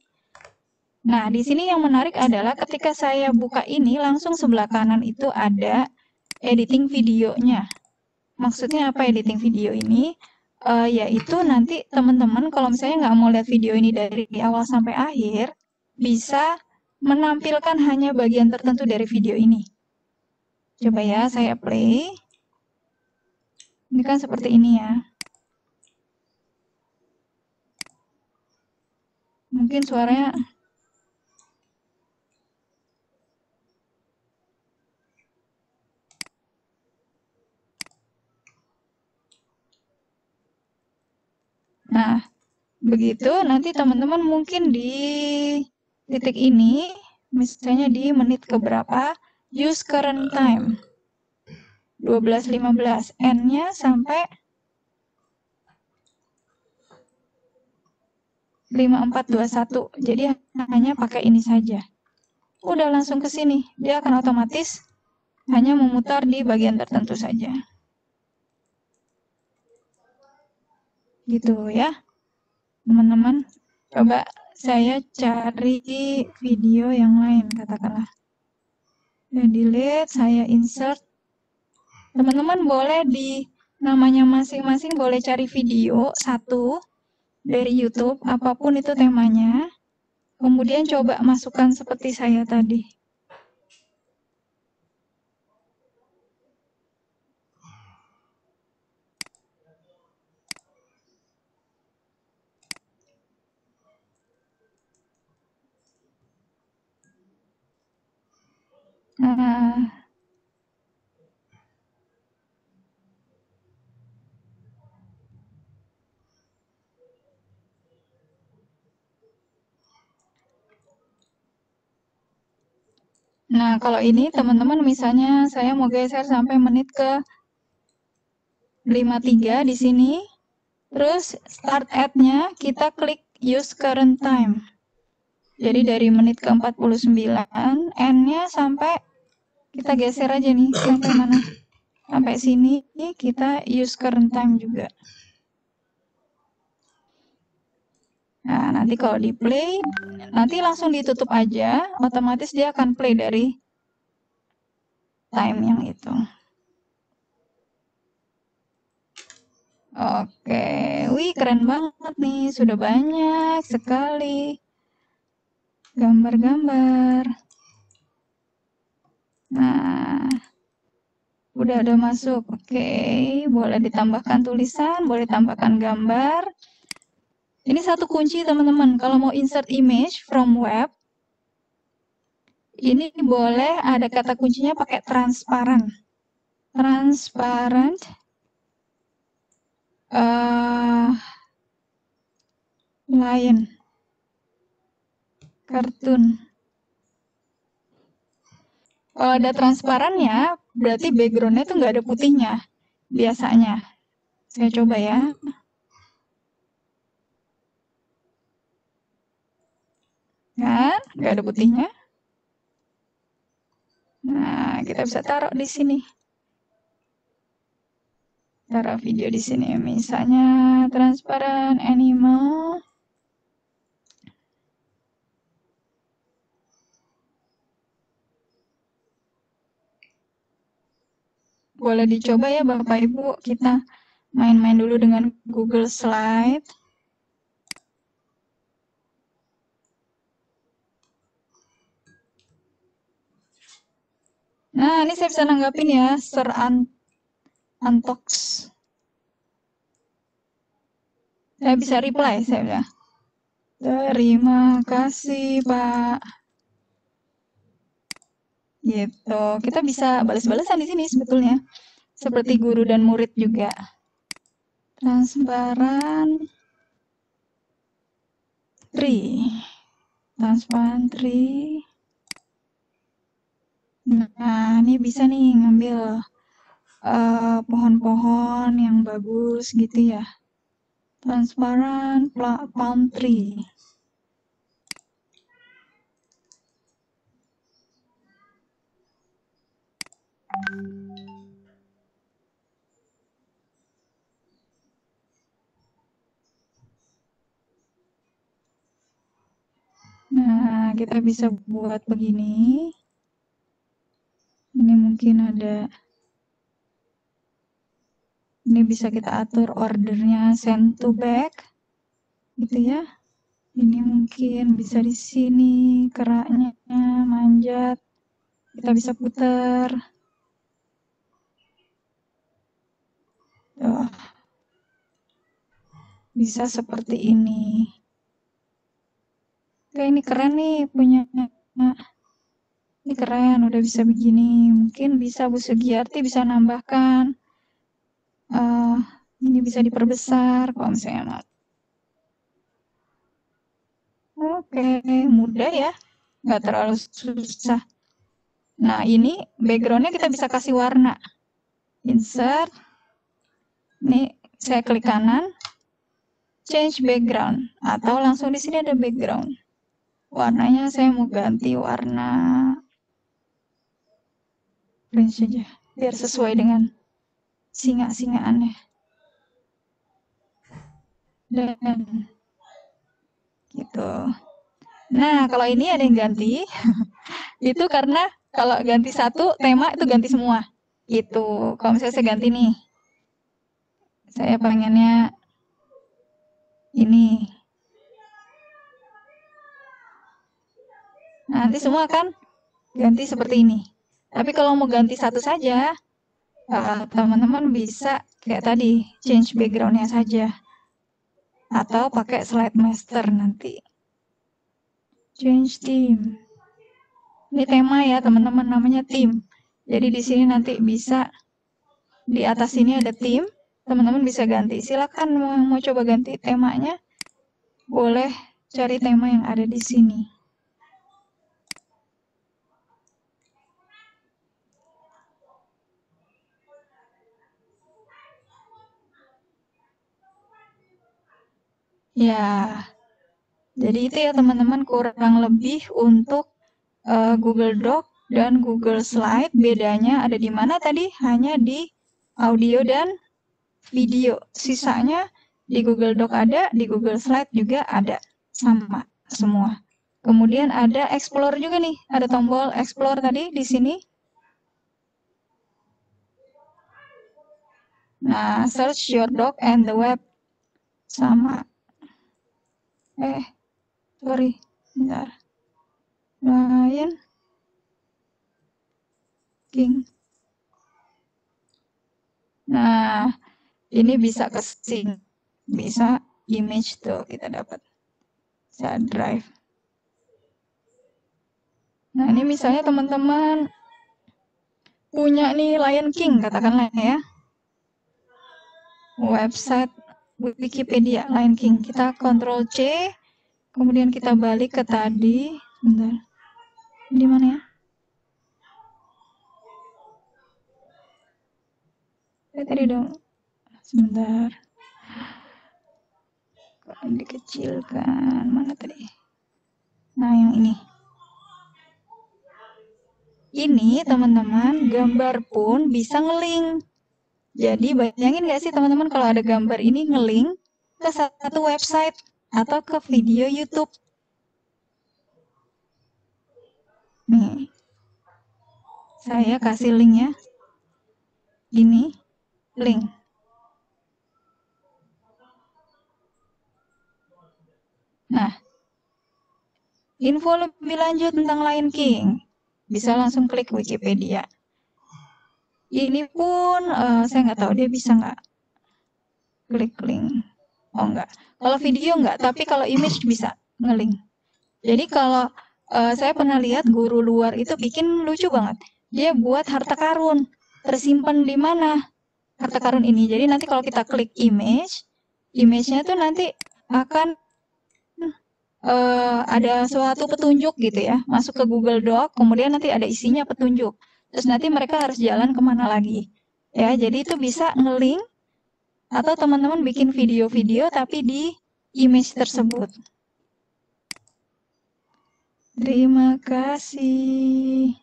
Nah, di sini yang menarik adalah ketika saya buka ini, langsung sebelah kanan itu ada editing videonya. Maksudnya apa editing video ini? Yaitu nanti teman-teman kalau misalnya nggak mau lihat video ini dari awal sampai akhir, bisa menampilkan hanya bagian tertentu dari video ini. Coba ya, saya play. Ini kan seperti ini ya. Mungkin suaranya nah, begitu nanti teman-teman mungkin di titik ini, misalnya di menit keberapa, use current time 12.15, N-nya sampai 5421. Jadi hanya pakai ini saja. Udah langsung ke sini. Dia akan otomatis hanya memutar di bagian tertentu saja. Gitu ya. Teman-teman, coba saya cari video yang lain katakanlah. Dan delete, saya insert. Teman-teman boleh di namanya masing-masing boleh cari video satu dari YouTube, apapun itu temanya. Kemudian coba masukkan seperti saya tadi. Nah, kalau ini teman-teman misalnya saya mau geser sampai menit ke 53 di sini. Terus start at-nya kita klik use current time. Jadi dari menit ke 49, N-nya sampai kita geser aja nih sampai mana? Sampai sini kita use current time juga. Nah, nanti kalau di play, nanti langsung ditutup aja, otomatis dia akan play dari time yang itu. Oke, wih keren banget nih, sudah banyak sekali gambar-gambar. Nah, udah ada masuk. Oke, boleh ditambahkan tulisan, boleh tambahkan gambar. Ini satu kunci teman-teman, kalau mau insert image from web, ini boleh ada kata kuncinya pakai transparan. Transparent. Lion. Kartun. Kalau ada transparannya, berarti background-nya itu nggak ada putihnya. Biasanya. Saya coba ya. Kan? Nggak ada putihnya. Nah, kita bisa taruh di sini. Taruh video di sini. Misalnya transparan animal. Boleh dicoba ya Bapak Ibu. Kita main-main dulu dengan Google Slide. Nah, ini saya bisa nanggapin ya, Sir Antox. Saya bisa reply, saya bilang. Terima kasih, Pak. Gitu. Kita bisa balas-balasan di sini sebetulnya. Seperti guru dan murid juga. Transparan tree. Transparan tree. Nah, ini bisa nih ngambil pohon-pohon yang bagus gitu ya. Transparent palm tree. Nah, kita bisa buat begini. Ini mungkin ada, ini bisa kita atur ordernya send to back, gitu ya. Ini mungkin bisa di sini keraknya manjat, kita bisa putar. Tuh. Bisa seperti ini. Oke, ini keren nih punya. Ini keren, udah bisa begini. Mungkin bisa Bu Sugiyarti bisa nambahkan. Ini bisa diperbesar kalau misalnya mau. Oke, mudah ya. Nggak terlalu susah. Nah, ini background-nya kita bisa kasih warna. Insert. Nih, saya klik kanan. Change background. Atau langsung di sini ada background. Warnanya saya mau ganti warna orange saja. Biar sesuai dengan singa-singaannya. Dan gitu. Nah, kalau ini ada yang ganti. Itu karena kalau ganti satu tema itu ganti semua. Gitu. Kalau misalnya saya ganti nih. Saya pengennya ini. Nanti semua kan ganti seperti ini. Tapi kalau mau ganti satu saja, teman-teman bisa kayak tadi, change background-nya saja. Atau pakai slide master nanti. Change theme. Ini tema ya teman-teman, namanya theme. Jadi di sini nanti bisa, di atas sini ada theme, teman-teman bisa ganti. Silakan mau coba ganti temanya, boleh cari tema yang ada di sini. Ya, jadi itu ya teman-teman kurang lebih untuk Google Doc dan Google Slide. Bedanya ada di mana tadi? Hanya di audio dan video. Sisanya di Google Doc ada, di Google Slide juga ada. Sama semua. Kemudian ada Explore juga nih. Ada tombol Explore tadi di sini. Nah, search your doc and the web. Sama. Sorry. Bentar. Lion King. Nah, ini bisa ke sync. Bisa image tuh kita dapat. Bisa drive. Nah, ini misalnya teman-teman punya nih Lion King, katakanlah ya. Website Wikipedia Lion King. Kita Ctrl C, kemudian kita balik ke tadi. Bentar. Di mana ya? Tadi dong. Sebentar. Kok dikecilkan? Mana tadi? Nah, yang ini. Ini teman-teman, gambar pun bisa nge-link. Jadi bayangin nggak sih teman-teman kalau ada gambar ini nge-link ke satu website atau ke video YouTube. Nih, saya kasih link ya. Ini, link. Nah, info lebih lanjut tentang Lion King. Bisa langsung klik Wikipedia. Ini pun saya nggak tahu dia bisa nggak klik link. Oh enggak. Kalau video enggak, tapi kalau image bisa nge-link. Jadi kalau saya pernah lihat guru luar itu bikin lucu banget. Dia buat harta karun. Tersimpan di mana harta karun ini. Jadi nanti kalau kita klik image, image-nya tuh nanti akan ada suatu petunjuk gitu ya, masuk ke Google Doc, kemudian nanti ada isinya petunjuk. Terus nanti mereka harus jalan kemana lagi. Ya, jadi itu bisa nge-link atau teman-teman bikin video-video tapi di image tersebut. Terima kasih.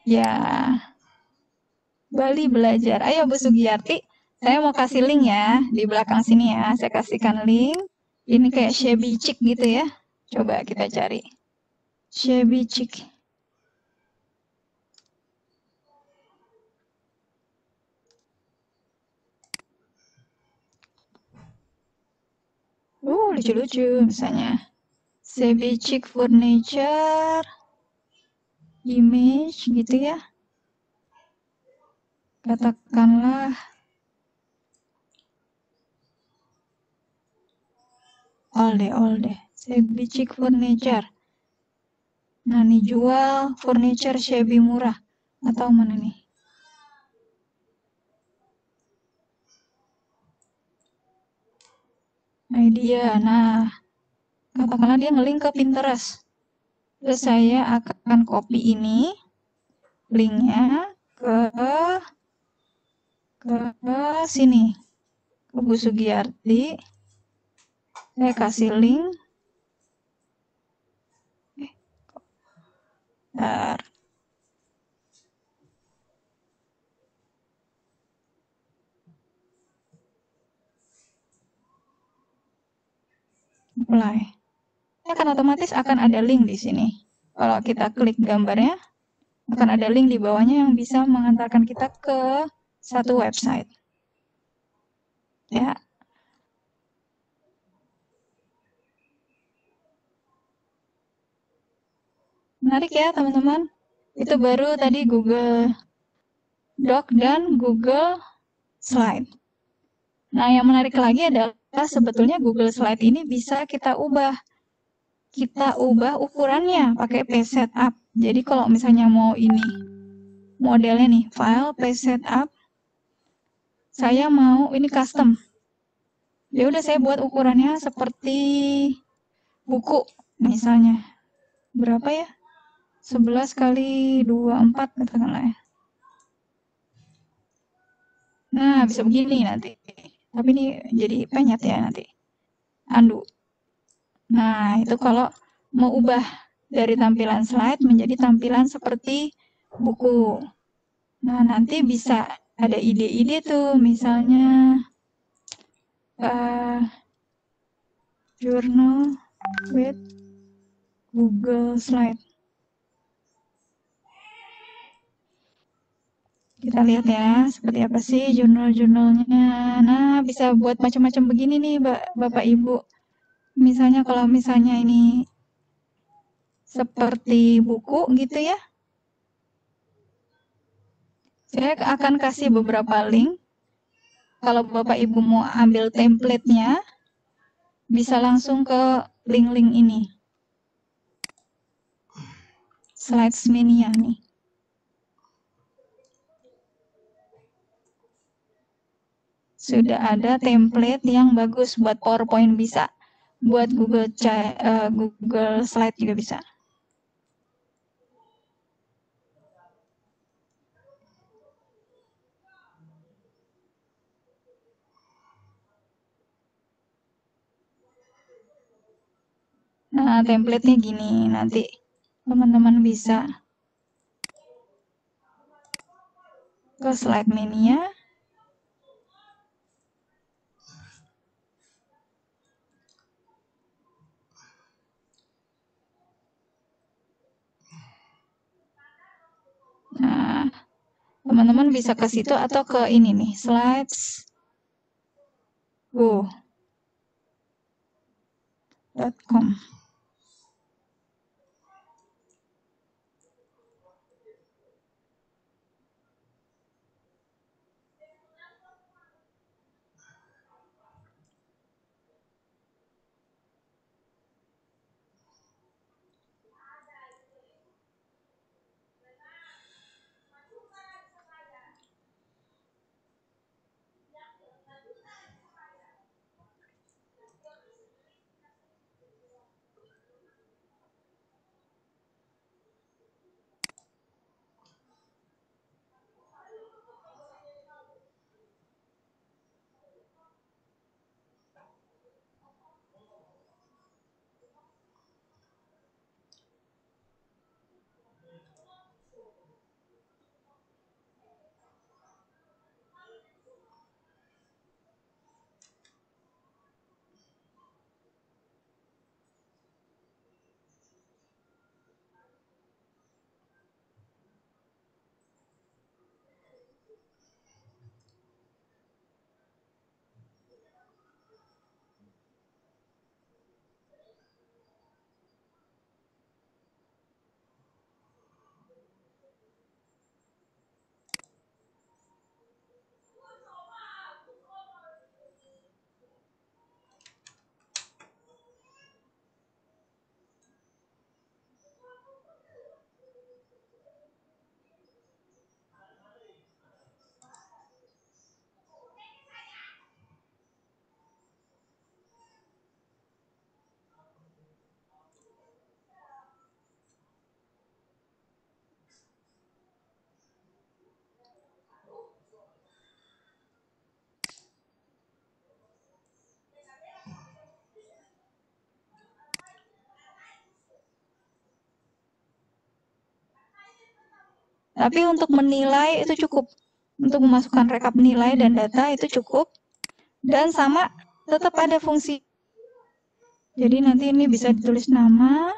Ya, Bali belajar. Ayo Bu Sugiyarti, saya mau kasih link ya di belakang sini ya. Saya kasihkan link. Ini kayak shabby chic gitu ya. Coba kita cari. Shabby chic. Lucu-lucu misalnya. Shabby chic furniture. Image gitu ya. Katakanlah all deh. Shabby chic furniture. Nah, nih jual furniture shabby murah. Atau mana nih? Idea. Nah, katakanlah dia nge-link ke Pinterest. Terus saya akan copy ini linknya ke sini, ke Bu Sugiyarti. Saya kasih link. Bentar. Mulai. Akan otomatis akan ada link di sini. Kalau kita klik gambarnya, akan ada link di bawahnya yang bisa mengantarkan kita ke satu website. Ya. Menarik ya teman-teman. Itu baru tadi Google Doc dan Google Slide. Nah, yang menarik lagi adalah sebetulnya Google Slide ini bisa kita ubah. Kita ubah ukurannya pakai page setup. Jadi kalau misalnya mau ini modelnya nih, file page setup, saya mau ini custom. Ya udah saya buat ukurannya seperti buku misalnya. Berapa ya? 11 kali 24 katakanlah ya. Nah, bisa begini nanti. Tapi ini jadi penyet ya nanti. Undo. Nah, itu kalau mau ubah dari tampilan slide menjadi tampilan seperti buku. Nah, nanti bisa ada ide-ide tuh, misalnya journal with Google Slide. Kita lihat ya, seperti apa sih jurnal-jurnalnya. Nah, bisa buat macam-macam begini nih, Bapak Ibu. Misalnya kalau misalnya ini seperti buku gitu ya. Saya akan kasih beberapa link. Kalau Bapak Ibu mau ambil template-nya, bisa langsung ke link-link ini. Slides Mania nih. Sudah ada template yang bagus buat PowerPoint bisa. Buat Google Slide juga bisa. Nah, template-nya gini. Nanti teman-teman bisa ke Slide Mania. Nah, teman-teman bisa ke situ atau ke ini nih, slides go.com. Tapi untuk menilai itu cukup. Untuk memasukkan rekap nilai dan data itu cukup. Dan sama tetap ada fungsi. Jadi nanti ini bisa ditulis nama.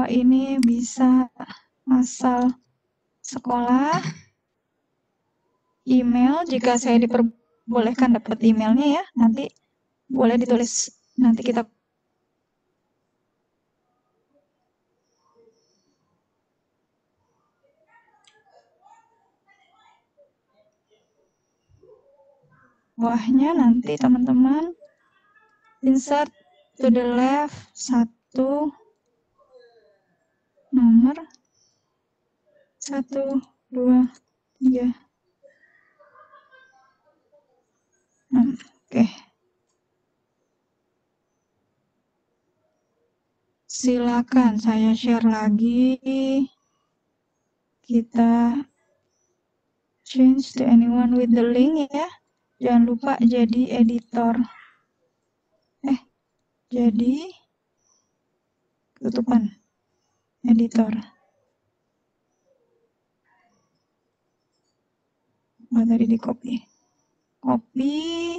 Ini bisa asal sekolah. Email, jika saya diperbolehkan dapat emailnya ya, nanti boleh ditulis. Nanti kita bawahnya nanti teman-teman insert to the left 1 nomor 1 2 3 6. Oke. Silakan saya share lagi. Kita change to anyone with the link ya. Jangan lupa jadi editor. Jadi tutupan editor. Tadi di copy.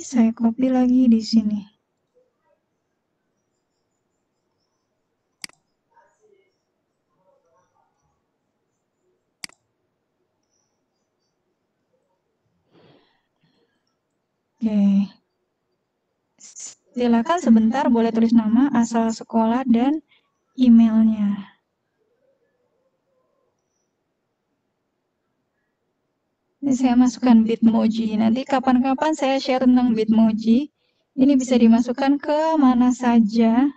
Saya copy lagi di sini. Oke. Silakan sebentar boleh tulis nama, asal sekolah, dan emailnya. Ini saya masukkan Bitmoji. Nanti kapan-kapan saya share tentang Bitmoji. Ini bisa dimasukkan ke mana saja.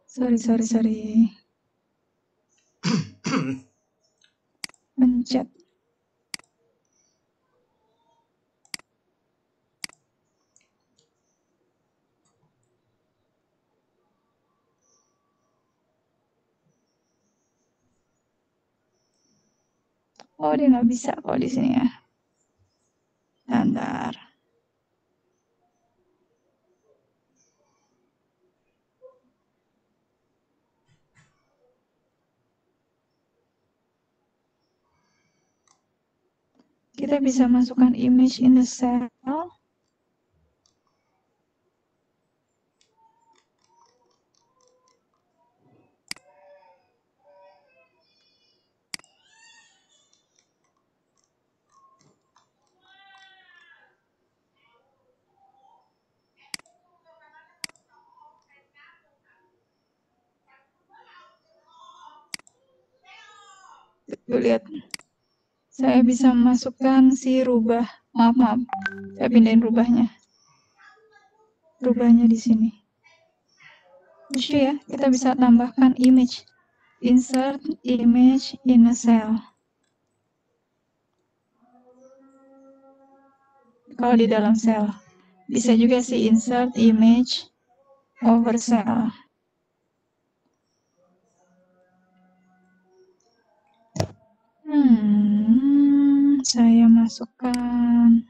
Sorry. Pencet. Oh, dia nggak bisa kok di sini ya. Bentar. Kita bisa masukkan image in the cell. Tuh, lihat. Saya bisa masukkan si rubah. Maaf. Saya pindahin rubahnya. Rubahnya di sini. Lucu ya, kita bisa tambahkan image. Insert image in a cell. Kalau di dalam cell. Bisa juga sih insert image over cell. Saya masukkan.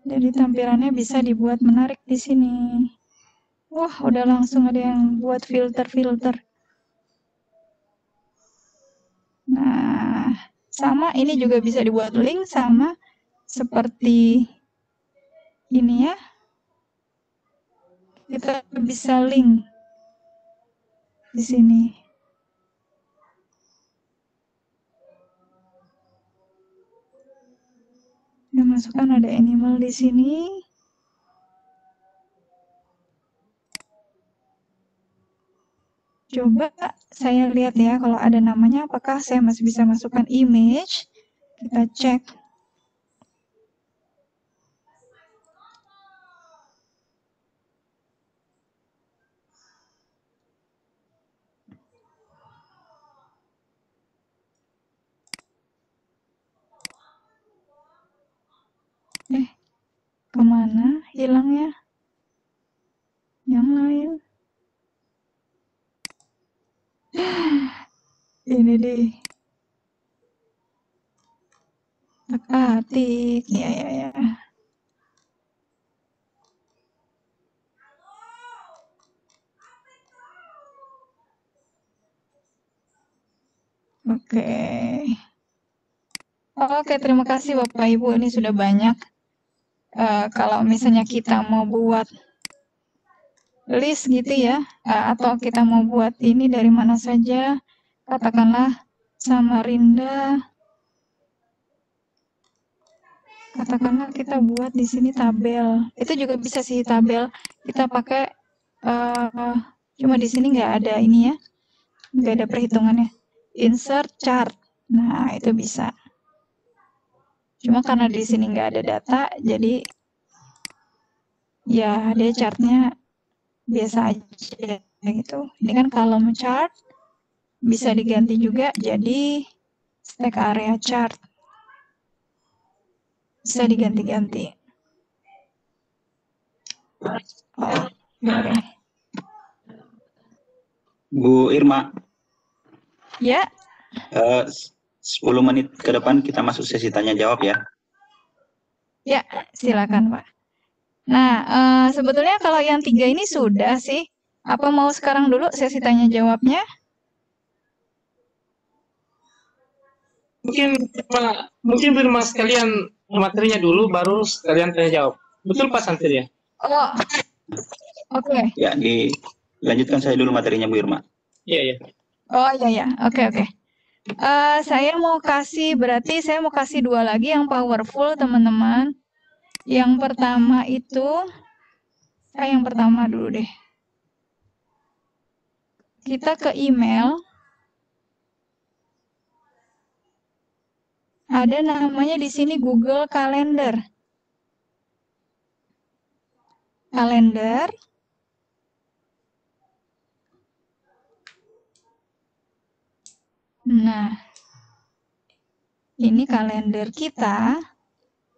Jadi tampilannya bisa dibuat menarik di sini. Wah, udah langsung ada yang buat filter-filter. Nah, sama ini juga bisa dibuat link sama seperti ini ya. Kita bisa link di sini. Yang masukkan ada animal di sini. Coba saya lihat ya kalau ada namanya apakah saya masih bisa masukkan image. Kita cek. hilangnya? Yang lain. Ini deh. Atik. Ya. Oke. Oke, terima kasih Bapak Ibu. Ini sudah banyak. Kalau misalnya kita mau buat list gitu ya, atau kita mau buat ini dari mana saja, katakanlah Samarinda, katakanlah kita buat di sini tabel. Itu juga bisa sih tabel. Kita pakai, cuma di sini nggak ada ini ya, nggak ada perhitungannya. Insert chart. Nah, itu bisa. Cuma karena di sini nggak ada data, jadi ya dia chartnya biasa aja gitu. Ini kan column chart, bisa diganti juga jadi stack area chart. Bisa diganti-ganti. Oh, boleh. Bu Irma, Ya, 10 menit ke depan kita masuk sesi tanya jawab ya. ya, silakan Pak. Nah, sebetulnya kalau yang 3 ini sudah sih. Apa mau sekarang dulu sesi tanya jawabnya? Mungkin Birma sekalian materinya dulu, baru sekalian tanya jawab. Betul Pak Santir ya? Oh, oke. Ya, dilanjutkan saya dulu materinya Bu Irma. Iya. Oh iya, oke. Saya mau kasih 2 lagi yang powerful teman-teman. Yang pertama itu, yang pertama dulu deh. Kita ke email. Ada namanya di sini Google Calendar. Nah, ini kalender kita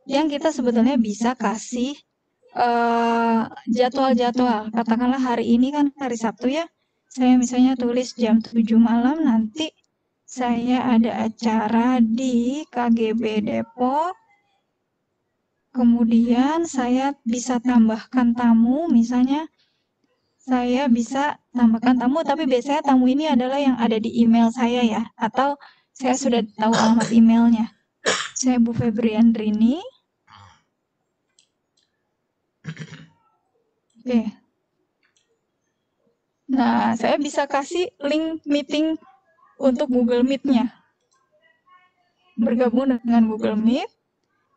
yang kita sebetulnya bisa kasih jadwal-jadwal. Katakanlah hari ini kan hari Sabtu ya. Saya misalnya tulis jam 7 malam, nanti saya ada acara di KGB Depok. Kemudian saya bisa tambahkan tamu, misalnya saya bisa tambahkan tamu, tapi biasanya tamu ini adalah yang ada di email saya ya, atau saya sudah tahu alamat emailnya. Saya Bu Febriandrini. Oke. Nah, saya bisa kasih link meeting untuk Google Meet-nya. Bergabung dengan Google Meet,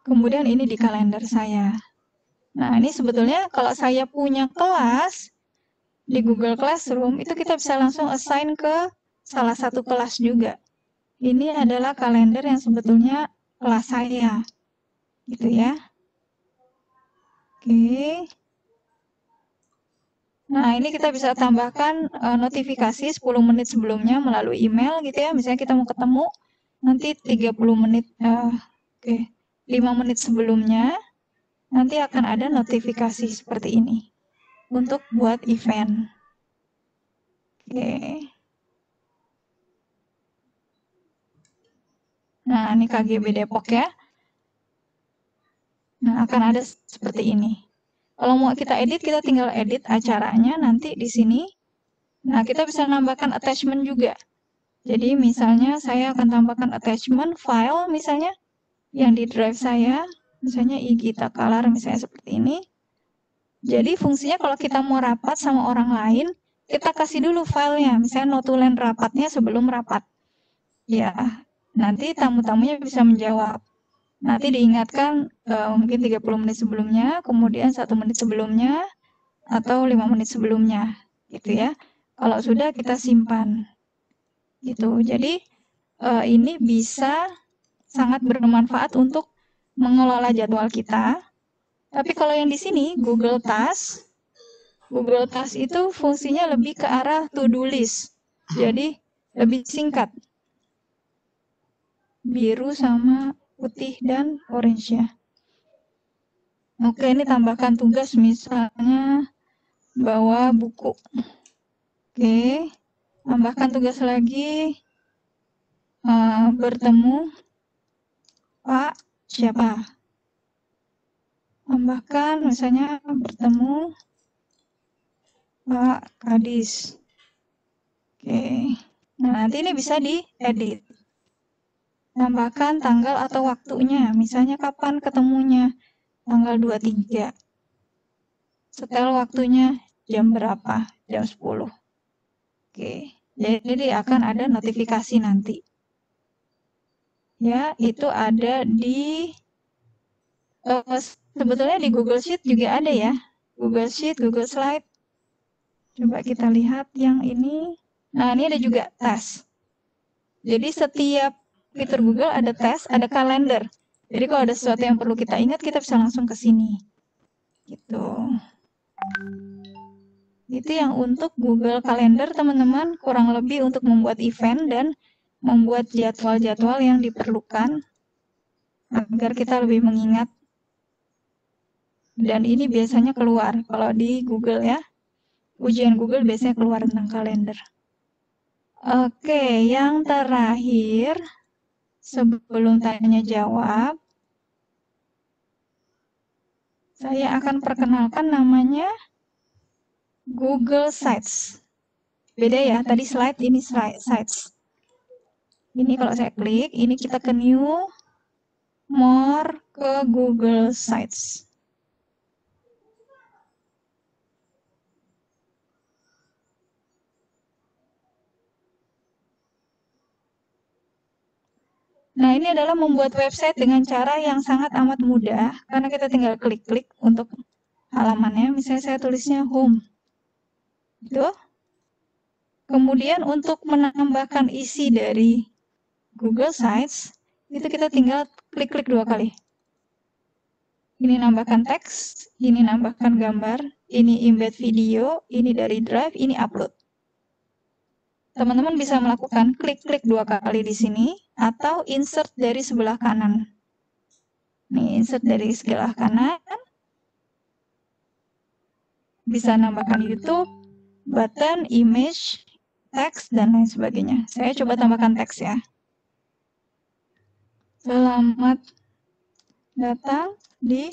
kemudian ini di kalender saya. Nah, ini sebetulnya kalau saya punya kelas di Google Classroom, itu kita bisa langsung assign ke salah satu kelas juga. Ini adalah kalender yang sebetulnya kelas saya. Gitu ya. Oke. Nah, ini kita bisa tambahkan notifikasi 10 menit sebelumnya melalui email gitu ya. Misalnya kita mau ketemu, nanti 30 menit, 5 menit sebelumnya, nanti akan ada notifikasi seperti ini untuk buat event. Oke. Nah, ini KGB Depok ya. Nah, akan ada seperti ini. Kalau mau kita edit, kita tinggal edit acaranya nanti di sini. Nah, kita bisa nambahkan attachment juga. Jadi misalnya saya akan tambahkan attachment file misalnya yang di drive saya, misalnya Igita Kalar misalnya seperti ini. Jadi fungsinya kalau kita mau rapat sama orang lain, kita kasih dulu filenya, misalnya notulen rapatnya sebelum rapat. Ya, nanti tamu-tamunya bisa menjawab. Nanti diingatkan mungkin 30 menit sebelumnya, kemudian 1 menit sebelumnya, atau 5 menit sebelumnya, gitu ya. Kalau sudah kita simpan, gitu. Jadi ini bisa sangat bermanfaat untuk mengelola jadwal kita. Tapi kalau yang di sini Google Task itu fungsinya lebih ke arah to-do list. Jadi lebih singkat. Biru sama putih dan orange ya. Oke, ini tambahkan tugas misalnya bawa buku. Oke, tambahkan tugas lagi, bertemu Pak siapa? Tambahkan misalnya bertemu Pak Kadis. Oke, nah nanti ini bisa diedit. Tambahkan tanggal atau waktunya, misalnya kapan ketemunya, tanggal 23. Setel waktunya jam berapa? Jam 10. Oke, jadi akan ada notifikasi nanti. Ya, itu ada di sebetulnya di Google Sheet juga ada ya. Google Sheet, Google Slide. Coba kita lihat yang ini. Nah, ini ada juga tes. Jadi setiap fitur Google ada tes, ada kalender. Jadi kalau ada sesuatu yang perlu kita ingat, kita bisa langsung ke sini. Gitu. Itu yang untuk Google Calendar, teman-teman, kurang lebih untuk membuat event dan membuat jadwal-jadwal yang diperlukan agar kita lebih mengingat. Dan ini biasanya keluar kalau di Google ya. Ujian Google biasanya keluar tentang kalender. Oke, yang terakhir sebelum tanya jawab, saya akan perkenalkan namanya Google Sites. Beda ya, tadi slide, ini Sites. Ini kalau saya klik, ini kita ke New, More, ke Google Sites. Nah, ini adalah membuat website dengan cara yang sangat amat mudah, karena kita tinggal klik-klik untuk halamannya. Misalnya saya tulisnya home. Itu. Kemudian untuk menambahkan isi dari Google Sites, itu kita tinggal klik-klik 2 kali. Ini nambahkan teks, ini nambahkan gambar, ini embed video, ini dari Drive, ini upload. Teman-teman bisa melakukan klik-klik 2 kali di sini, atau insert dari sebelah kanan. Nih, insert dari sebelah kanan. Bisa nambahkan YouTube, button, image, teks, dan lain sebagainya. Saya coba tambahkan teks ya. Selamat datang di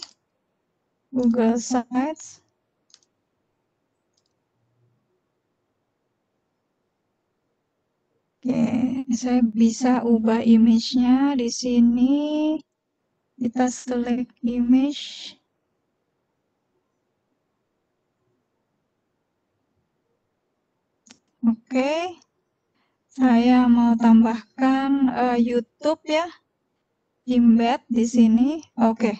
Google Sites. Oke, saya bisa ubah image-nya di sini. Kita select image. Oke, saya mau tambahkan YouTube ya. Embed di sini. Oke.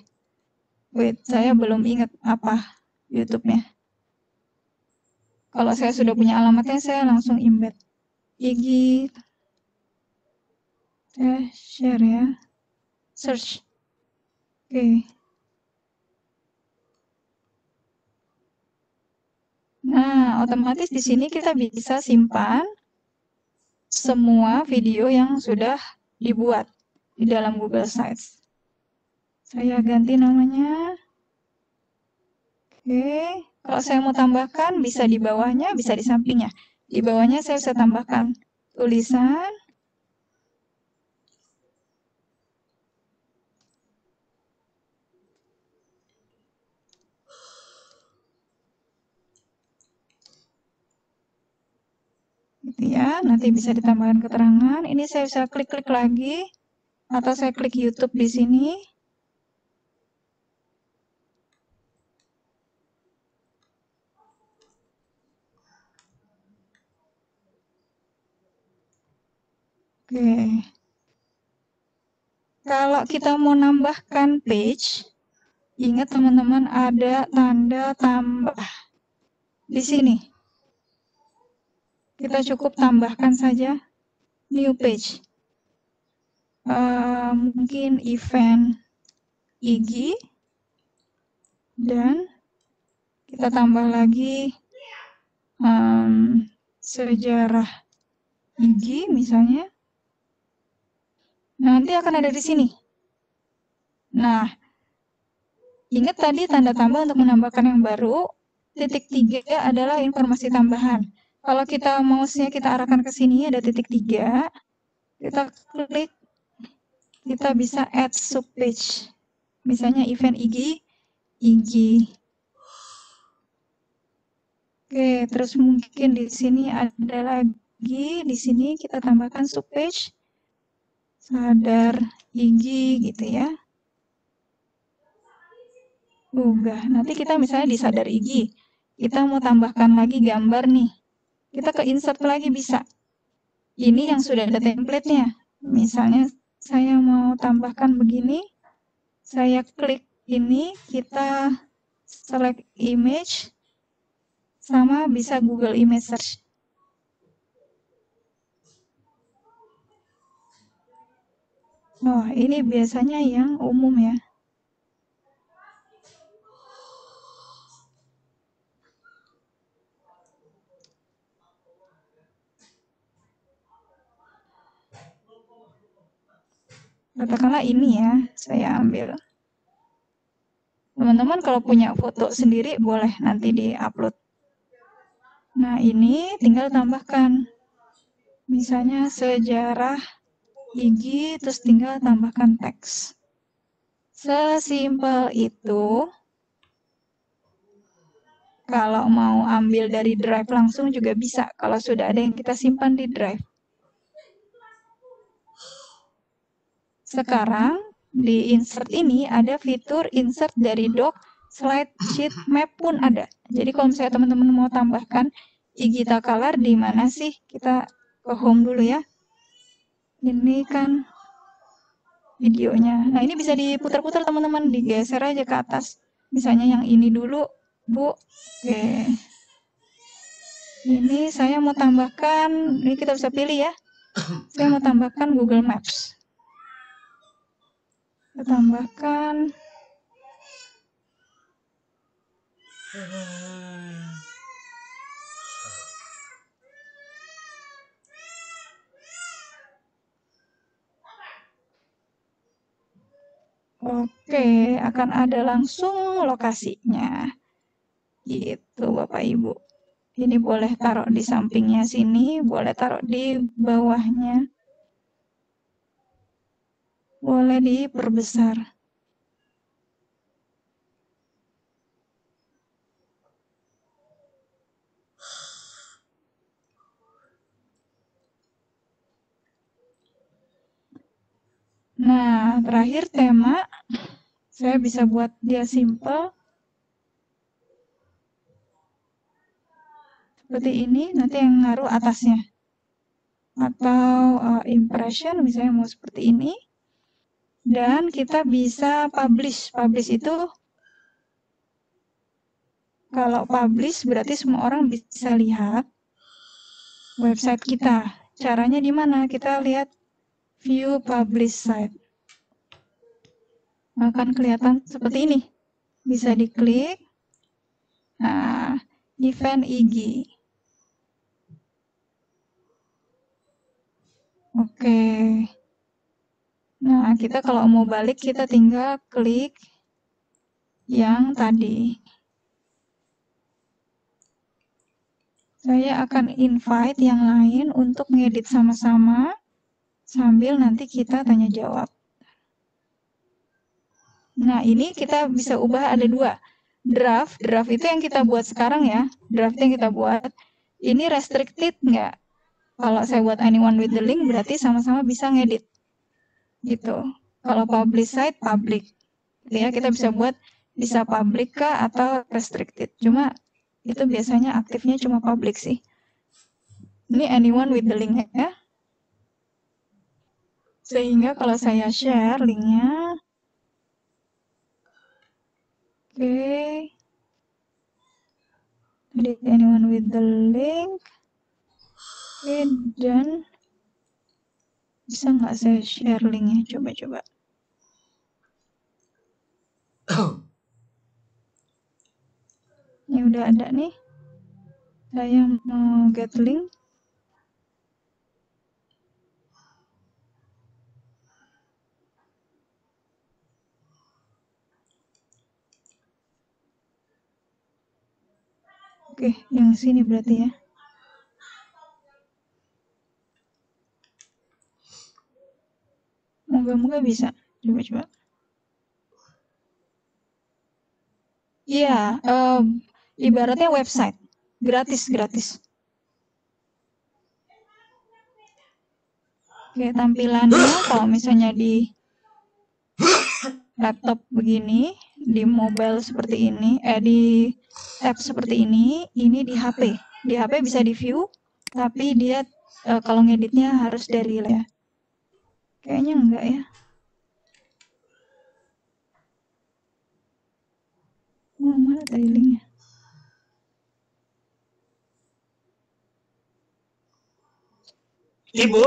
Wait, saya belum ingat apa YouTube-nya. Kalau saya sudah punya alamatnya, saya langsung embed. IG. Saya share ya. Search. Oke. Nah, otomatis di sini kita bisa simpan semua video yang sudah dibuat di dalam Google Sites. Saya ganti namanya. Oke, kalau saya mau tambahkan bisa di bawahnya, bisa di sampingnya. Di bawahnya saya bisa tambahkan tulisan. Gitu ya, nanti bisa ditambahkan keterangan. Ini saya bisa klik-klik lagi, atau saya klik YouTube di sini. Oke. Kalau kita mau nambahkan page, ingat teman-teman ada tanda tambah di sini. Kita cukup tambahkan saja new page. Mungkin event IG, dan kita tambah lagi sejarah IG misalnya. Nanti akan ada di sini. Nah, Ingat tadi tanda tambah untuk menambahkan yang baru. Titik 3 adalah informasi tambahan. Kalau kita mouse-nya kita arahkan ke sini, ada titik 3. Kita klik, kita bisa add subpage. Misalnya event IG. Oke, terus mungkin di sini ada lagi, di sini kita tambahkan subpage. Sadar IG gitu ya. Nanti kita misalnya di sadar IG, kita mau tambahkan lagi gambar nih. Kita ke insert lagi bisa. Ini yang sudah ada template-nya. Misalnya saya mau tambahkan begini, saya klik ini, kita select image, sama bisa Google Image Search. Oh, ini biasanya yang umum ya. Katakanlah ini ya, saya ambil. Teman-teman kalau punya foto sendiri boleh nanti di-upload. Nah, ini tinggal tambahkan. Misalnya sejarah IG, terus tinggal tambahkan teks. Sesimpel itu. Kalau mau ambil dari drive langsung juga bisa, kalau sudah ada yang kita simpan di drive. Sekarang, di insert ini ada fitur insert dari doc, slide, sheet, map pun ada. Jadi kalau misalnya teman-teman mau tambahkan Igita Color di mana sih? Kita ke home dulu ya. Ini kan videonya. Nah, ini bisa diputar-putar teman-teman, digeser aja ke atas. Misalnya yang ini dulu, Bu. Oke. Ini saya mau tambahkan, ini kita bisa pilih ya. Saya mau tambahkan Google Maps. Kita tambahkan. Oke, akan ada langsung lokasinya. Gitu Bapak Ibu. Ini boleh taruh di sampingnya sini, boleh taruh di bawahnya. Boleh diperbesar. Nah, terakhir tema. Saya bisa buat dia simple. Seperti ini, nanti yang ngaruh atasnya. Atau impression, misalnya mau seperti ini. Dan kita bisa publish. Publish itu, kalau publish berarti semua orang bisa lihat website kita. Caranya di mana? Kita lihat view publish site. Akan kelihatan seperti ini. Bisa diklik. Nah, event IG. Oke. Nah, kita kalau mau balik, kita tinggal klik yang tadi. Saya akan invite yang lain untuk ngedit sama-sama, sambil nanti kita tanya jawab. Nah, ini kita bisa ubah ada dua. Draft itu yang kita buat sekarang ya. Draft yang kita buat. Ini restricted nggak? Kalau saya buat anyone with the link, berarti sama-sama bisa ngedit. Gitu. Kalau publish site, public. Ya, kita bisa buat bisa public kah atau restricted. Cuma itu biasanya aktifnya cuma public sih. Ini anyone with the link ya. Sehingga kalau saya share linknya, oke. Jadi anyone with the link. Oke, dan bisa nggak saya share linknya? Coba-coba. Ini udah ada nih. Saya mau get link. Oke, yang sini berarti ya. Moga-moga bisa. Coba-coba. Iya, ibaratnya website. Gratis. Oke, tampilannya kalau misalnya di laptop begini, di mobile seperti ini, di tab seperti ini di HP. Di HP bisa di view, tapi dia kalau ngeditnya harus dari ya. Kayaknya enggak ya. Oh, mana tadi linknya? Ibu,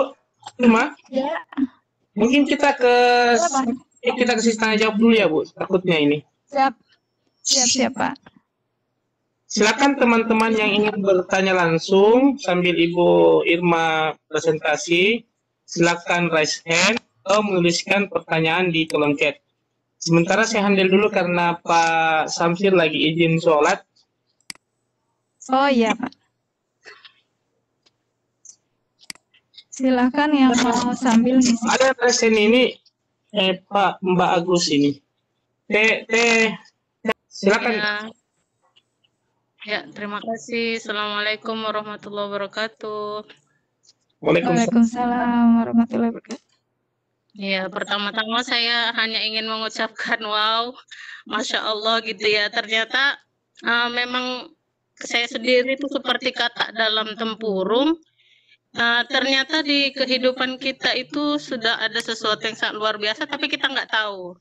Irma, Ya, mungkin kita ke apa? sesi tanya jawab dulu ya, Bu. Takutnya ini. Siap, Pak. Silakan teman-teman yang ingin bertanya langsung sambil Ibu Irma presentasi, silakan raise hand atau menuliskan pertanyaan di kolom chat. Sementara saya handle dulu karena Pak Samsir lagi izin sholat. Oh iya, Pak. Silakan yang mau sambil ngisi. Ada resen ini, Mbak Agus ini. Silakan. Ya, terima kasih. Assalamualaikum warahmatullahi wabarakatuh. Waalaikumsalam warahmatullahi wabarakatuh. Ya, pertama-tama saya hanya ingin mengucapkan wow, Masya Allah gitu ya. Ternyata memang saya sendiri itu seperti katak dalam tempurung. Ternyata di kehidupan kita itu sudah ada sesuatu yang sangat luar biasa, tapi kita nggak tahu.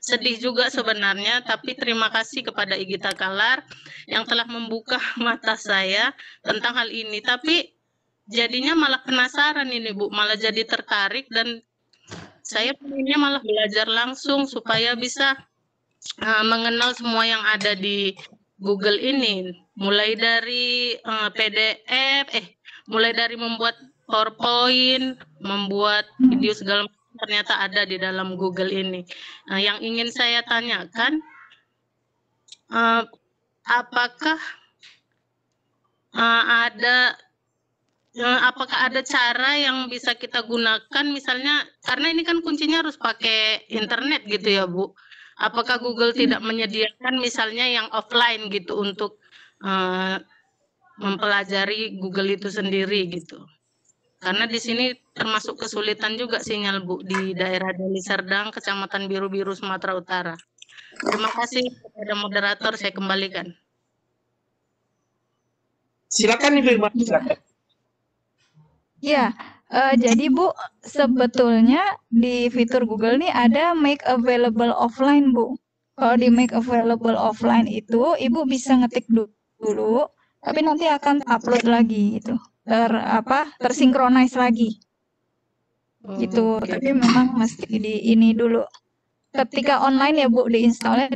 Sedih juga sebenarnya, tapi terima kasih kepada Igita Kalar yang telah membuka mata saya tentang hal ini. Tapi jadinya malah penasaran ini, Bu, malah jadi tertarik dan saya pengennya malah belajar langsung supaya bisa mengenal semua yang ada di Google ini, mulai dari PDF, mulai dari membuat PowerPoint, membuat video segala macam ternyata ada di dalam Google ini. Yang ingin saya tanyakan, apakah ada cara yang bisa kita gunakan, misalnya karena ini kan kuncinya harus pakai internet gitu ya, Bu. Apakah Google tidak menyediakan misalnya yang offline gitu untuk mempelajari Google itu sendiri gitu? Karena di sini termasuk kesulitan juga sinyal, Bu, di daerah Deli Serdang, Kecamatan Biru-Biru, Sumatera Utara. Terima kasih kepada moderator, saya kembalikan. Silakan Ibu Irma, silakan. Ya, jadi Bu, sebetulnya di fitur Google nih ada make available offline, Bu. Kalau di make available offline itu, Ibu bisa ngetik dulu, tapi nanti akan upload lagi gitu. Tersinkronis lagi. Gitu. Okay. Tapi memang mesti di ini dulu. Ketika online ya Bu, diinstalnya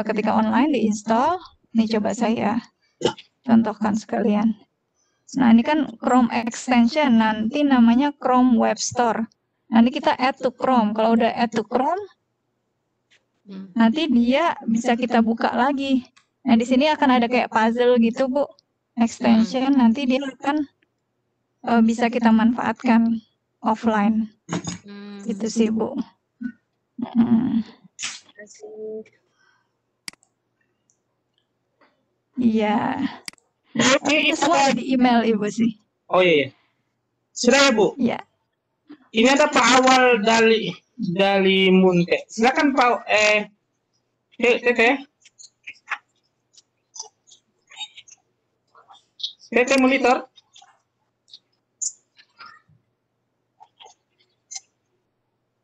ketika online diinstal. Nih coba saya contohkan sekalian. Nah, ini kan Chrome extension, nanti namanya Chrome Web Store. Nanti kita add to Chrome. Kalau udah add to Chrome, nanti dia bisa kita buka lagi. Nah, di sini akan ada kayak puzzle gitu, Bu. Extension, nanti dia akan bisa kita manfaatkan offline. Gitu sih, Bu. Iya. Itu semua di email Ibu sih. Oh iya. Sudah ya, Bu? Iya. Ini ada Pak Awal dari Munte. Silakan Pak Tete. Tete monitor.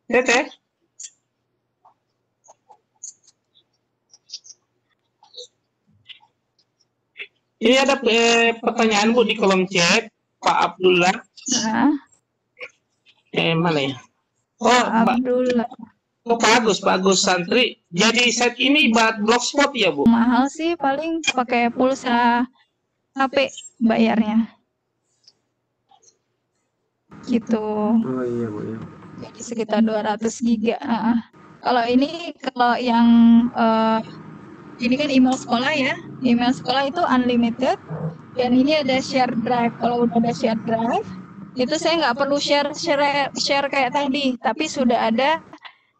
Tete. Ini ada pertanyaan Bu di kolom chat, Pak Abdullah. Mana ya? Oh, Abdullah. Oh, Pak Agus Santri. Jadi set ini buat blogspot ya, Bu? Mahal sih, paling pakai pulsa HP bayarnya. Gitu. Oh iya, Bu ya. Jadi sekitar 200 giga. Kalau yang ini kan email sekolah ya, Email sekolah itu unlimited, dan ini ada share drive. Kalau udah ada share drive, itu saya nggak perlu share kayak tadi, tapi sudah ada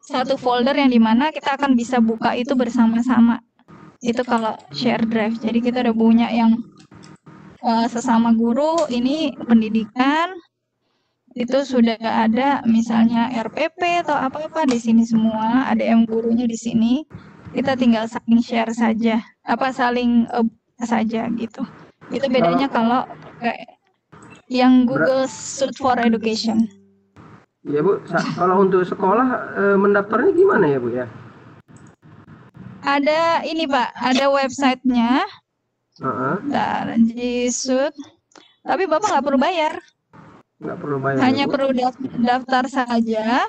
satu folder yang dimana kita akan bisa buka itu bersama-sama. Itu kalau share drive. Jadi kita udah punya yang sesama guru, ini pendidikan, itu sudah ada misalnya RPP atau apa-apa di sini semua, ada yang gurunya di sini. Kita tinggal saling share saja, saling saja gitu. Itu bedanya kalau kayak yang Google Suite for Education. Ya Bu, kalau untuk sekolah mendaftarnya gimana ya Bu ya? Ada ini Pak, ada websitenya. G Suite. Tapi Bapak nggak perlu bayar. Nggak perlu bayar. Hanya ya, perlu daftar saja.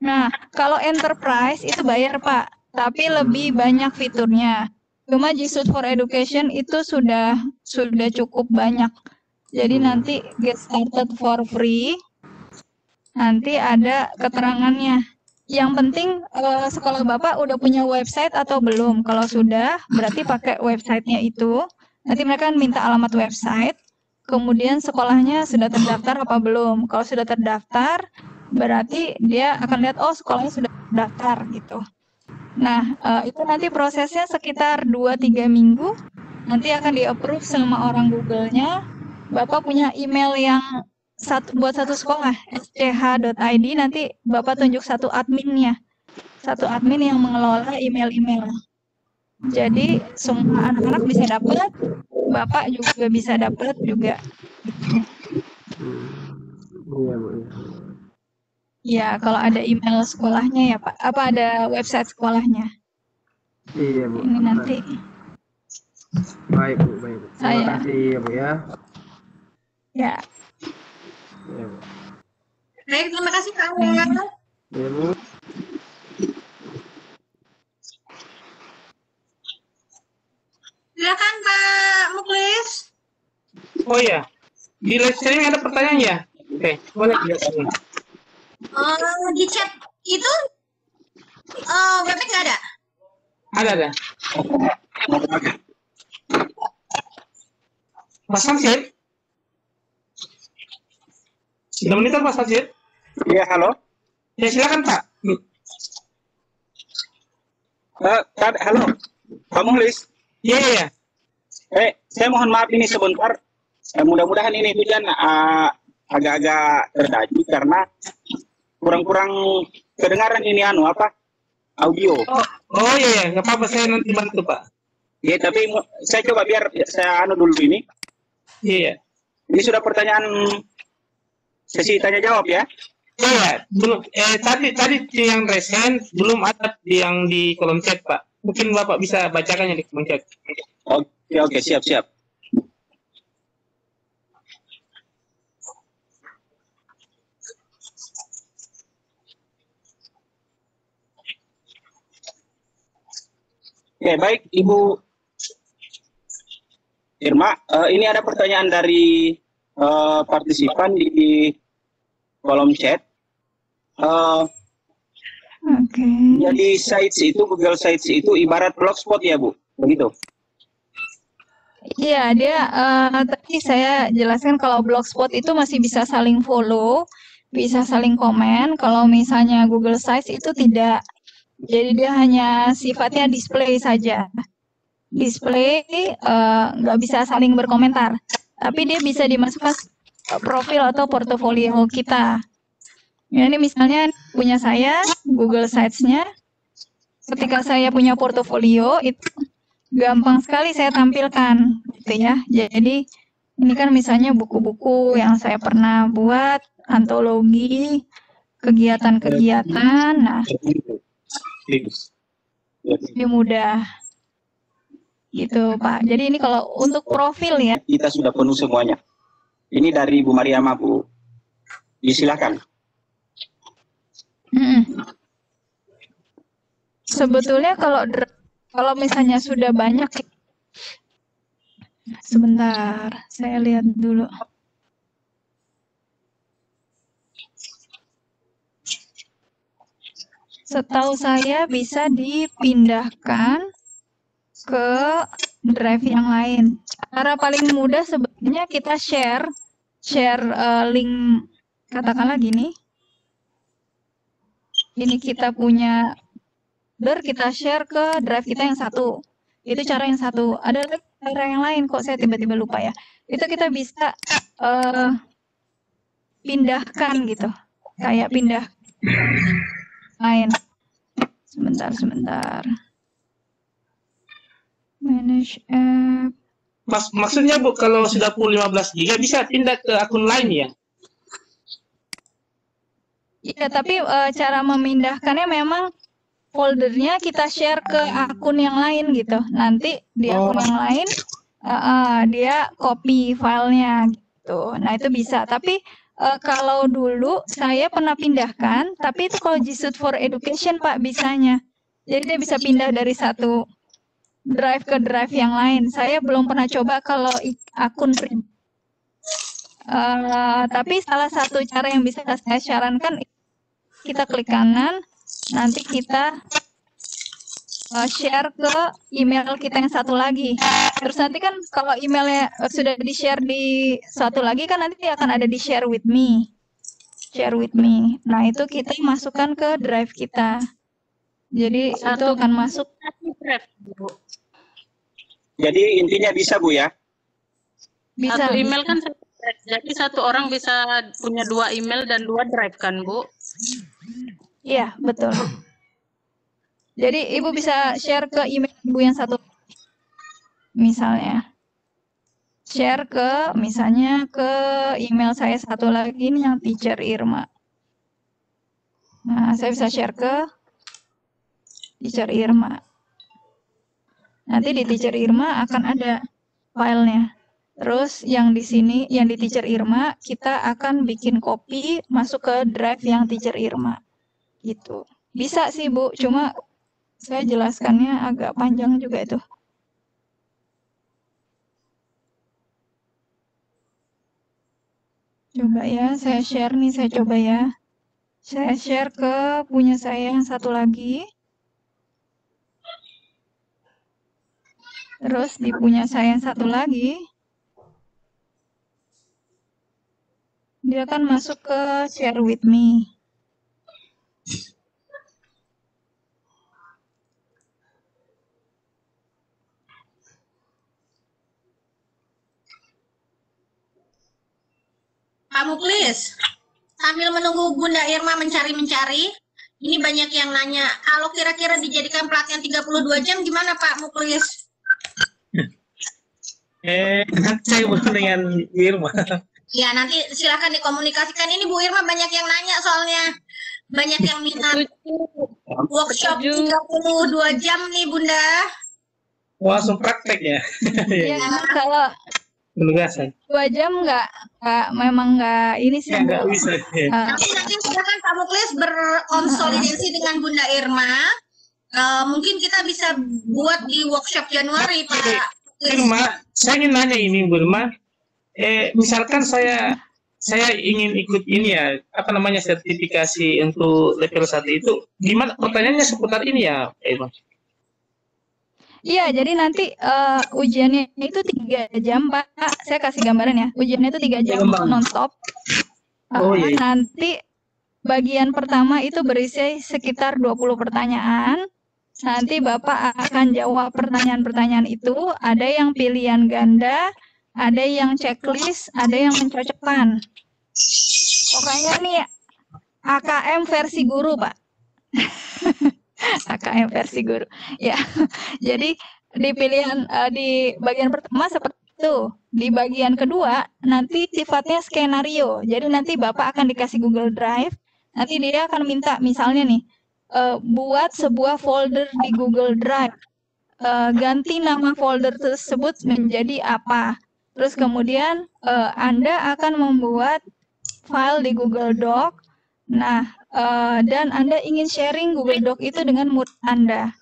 Nah, kalau enterprise itu bayar Pak, tapi lebih banyak fiturnya. Cuma G Suite for Education itu sudah cukup banyak. Jadi nanti get started for free. Nanti ada keterangannya. Yang penting sekolah Bapak udah punya website atau belum. Kalau sudah, berarti pakai websitenya itu. Nanti mereka minta alamat website. Kemudian sekolahnya sudah terdaftar apa belum. Kalau sudah terdaftar, berarti dia akan lihat, oh sekolahnya sudah terdaftar gitu. Nah, itu nanti prosesnya sekitar 2-3 minggu. Nanti akan di-approve sama orang Google-nya. Bapak punya email yang buat satu sekolah, sch.id, nanti Bapak tunjuk satu adminnya. Satu admin yang mengelola email-email. Jadi semua anak-anak bisa dapat, Bapak juga bisa dapat juga. Iya Bu. Ya, kalau ada email sekolahnya ya Pak. Apa ada website sekolahnya? Iya Bu. Ini nanti. Baik Bu, baik Bu. Terima kasih ya Bu ya. Ya. Iya Bu. Baik, terima kasih Pak. Iya Bu. Silakan Pak Muklis. Oh ya, di live streaming ada pertanyaan ya? Oke, boleh. Di chat itu webnya nggak ada? Ada. Mas Samsir? Sudah monitor Mas Samsir? Iya, halo. Ya silakan Pak. Halo, Pak Muhlis. Iya. Saya mohon maaf ini sebentar. Mudah-mudahan ini hujan agak-agak terdaju karena kurang kedengaran ini audio. Oh iya, nggak apa-apa, saya nanti bantu Pak. Iya, tapi saya coba biar saya dulu ini. Iya. Ini sudah pertanyaan sesi tanya jawab ya? Iya, belum. Tadi yang resen belum ada yang di kolom chat Pak. Mungkin Bapak bisa bacakannya di kolom chat. Oke, siap. Oke, baik Ibu Irma. Ini ada pertanyaan dari partisipan di kolom chat. Jadi Google Sites itu ibarat blogspot ya Bu, begitu? Iya, dia tadi saya jelaskan kalau blogspot itu masih bisa saling follow, bisa saling komen. Kalau misalnya Google Sites itu tidak. Jadi dia hanya sifatnya display saja. Display nggak bisa saling berkomentar. Tapi dia bisa dimasukkan profil atau portofolio kita. Ya, ini misalnya punya saya Google Sites-nya. Ketika saya punya portofolio itu gampang sekali saya tampilkan gitu ya. Jadi ini kan misalnya buku-buku yang saya pernah buat, antologi, kegiatan-kegiatan. Nah, lebih mudah gitu Pak. Jadi ini kalau untuk profil ya. Kita sudah penuh semuanya. Ini dari Bu Mariama Bu. Silakan. Sebetulnya kalau misalnya sudah banyak, sebentar saya lihat dulu. setahu saya bisa dipindahkan ke drive yang lain. Cara paling mudah sebenarnya kita share link, katakanlah gini. Ini kita punya folder, kita share ke drive kita yang satu. Itu cara yang satu. Ada lagi cara yang lain, kok saya tiba-tiba lupa ya. Itu kita bisa pindahkan gitu. Kayak pindah lain. Sebentar. Manage app. Maksudnya Bu, kalau sudah full 15 GB bisa pindah ke akun lain ya? Iya, tapi cara memindahkannya memang foldernya kita share ke akun yang lain gitu. Nanti di akun yang lain dia copy filenya gitu. Nah itu bisa. Tapi kalau dulu saya pernah pindahkan, tapi itu kalau G Suite for Education Pak bisanya. Jadi dia bisa pindah dari satu drive ke drive yang lain. Saya belum pernah coba kalau akun pribadi. Tapi salah satu cara yang bisa saya sarankan, kita klik kanan, nanti kita share ke email kita yang satu lagi. Terus nanti kan kalau emailnya sudah di-share di satu lagi kan nanti akan ada di share with me. Share with me. Nah itu kita masukkan ke drive kita. Jadi itu akan masuk. Jadi intinya bisa Bu ya? Bisa. Satu email kan satu drive. Jadi satu orang bisa punya 2 email dan 2 drive kan Bu? Iya, betul. Jadi Ibu bisa share ke email Ibu yang satu. Misalnya. Share ke, misalnya ke email saya satu lagi nih yang Teacher Irma. Nah, saya bisa share ke Teacher Irma. Nanti di Teacher Irma akan ada filenya. Terus yang di sini, yang di Teacher Irma, kita akan bikin copy masuk ke drive yang Teacher Irma. Gitu. Bisa sih Bu, cuma saya jelaskannya agak panjang juga itu. Coba ya, saya share nih, saya coba ya. Saya share ke punya saya yang satu lagi. Terus di punya saya yang satu lagi, dia akan masuk ke share with me. Pak Muklis, sambil menunggu Bunda Irma mencari-mencari, ini banyak yang nanya, kalau kira-kira dijadikan pelatihan 32 jam gimana Pak Muklis? Saya belum dengan Irma. Ya nanti silakan dikomunikasikan. Ini Bu Irma banyak yang nanya soalnya. Banyak yang minat workshop 32 jam nih Bunda. Langsung praktek ya. Ya, kalau Penugasan. 2 jam memang nggak ini sih. Nggak bisa. Nanti silakan Pak Muklis berkonsolidasi dengan Bunda Irma. Mungkin kita bisa buat di workshop Januari Pak. Irma, saya ingin nanya ini Bu Irma. Misalkan saya ingin ikut ini ya, apa namanya, sertifikasi untuk level 1 itu, gimana? Pertanyaannya seputar ini ya, Irma. Iya, jadi nanti ujiannya itu 3 jam, Pak. Saya kasih gambaran ya. Ujiannya itu 3 jam non-stop. Iya. Nanti bagian pertama itu berisi sekitar 20 pertanyaan. Nanti Bapak akan jawab pertanyaan-pertanyaan itu. Ada yang pilihan ganda, ada yang checklist, ada yang mencocokkan. Pokoknya nih AKM versi guru, Pak. AKM versi guru. Ya. Jadi di pilihan di bagian pertama seperti itu. Di bagian kedua nanti sifatnya skenario. Jadi nanti Bapak akan dikasih Google Drive. Nanti dia akan minta misalnya nih buat sebuah folder di Google Drive. Ganti nama folder tersebut menjadi apa. Terus kemudian Anda akan membuat file di Google Doc. Nah, dan Anda ingin sharing Google Doc itu dengan murid Anda.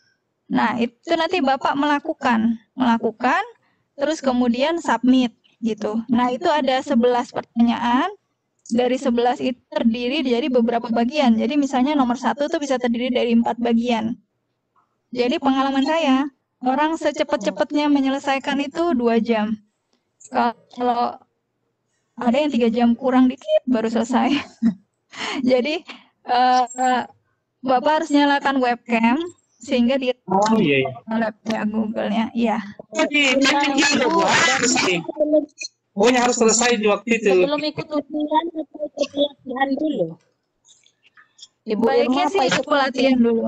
Nah, itu nanti Bapak melakukan, terus kemudian submit gitu. Nah, itu ada 11 pertanyaan. dari 11 itu terdiri dari beberapa bagian. Jadi misalnya nomor 1 tuh bisa terdiri dari 4 bagian. Jadi pengalaman saya, orang secepat-cepatnya menyelesaikan itu 2 jam. Kalau ada yang 3 jam kurang dikit baru selesai. Jadi Bapak harus nyalakan webcam sehingga dia Oh iya. laptop Google-nya. Iya. Jadi gitu pokoknya harus selesai di waktu itu. Sebelum ikut ujian atau ikut pelatihan dulu? Ibu Baiknya Irma sih apa ikut ikut pelatihan dulu.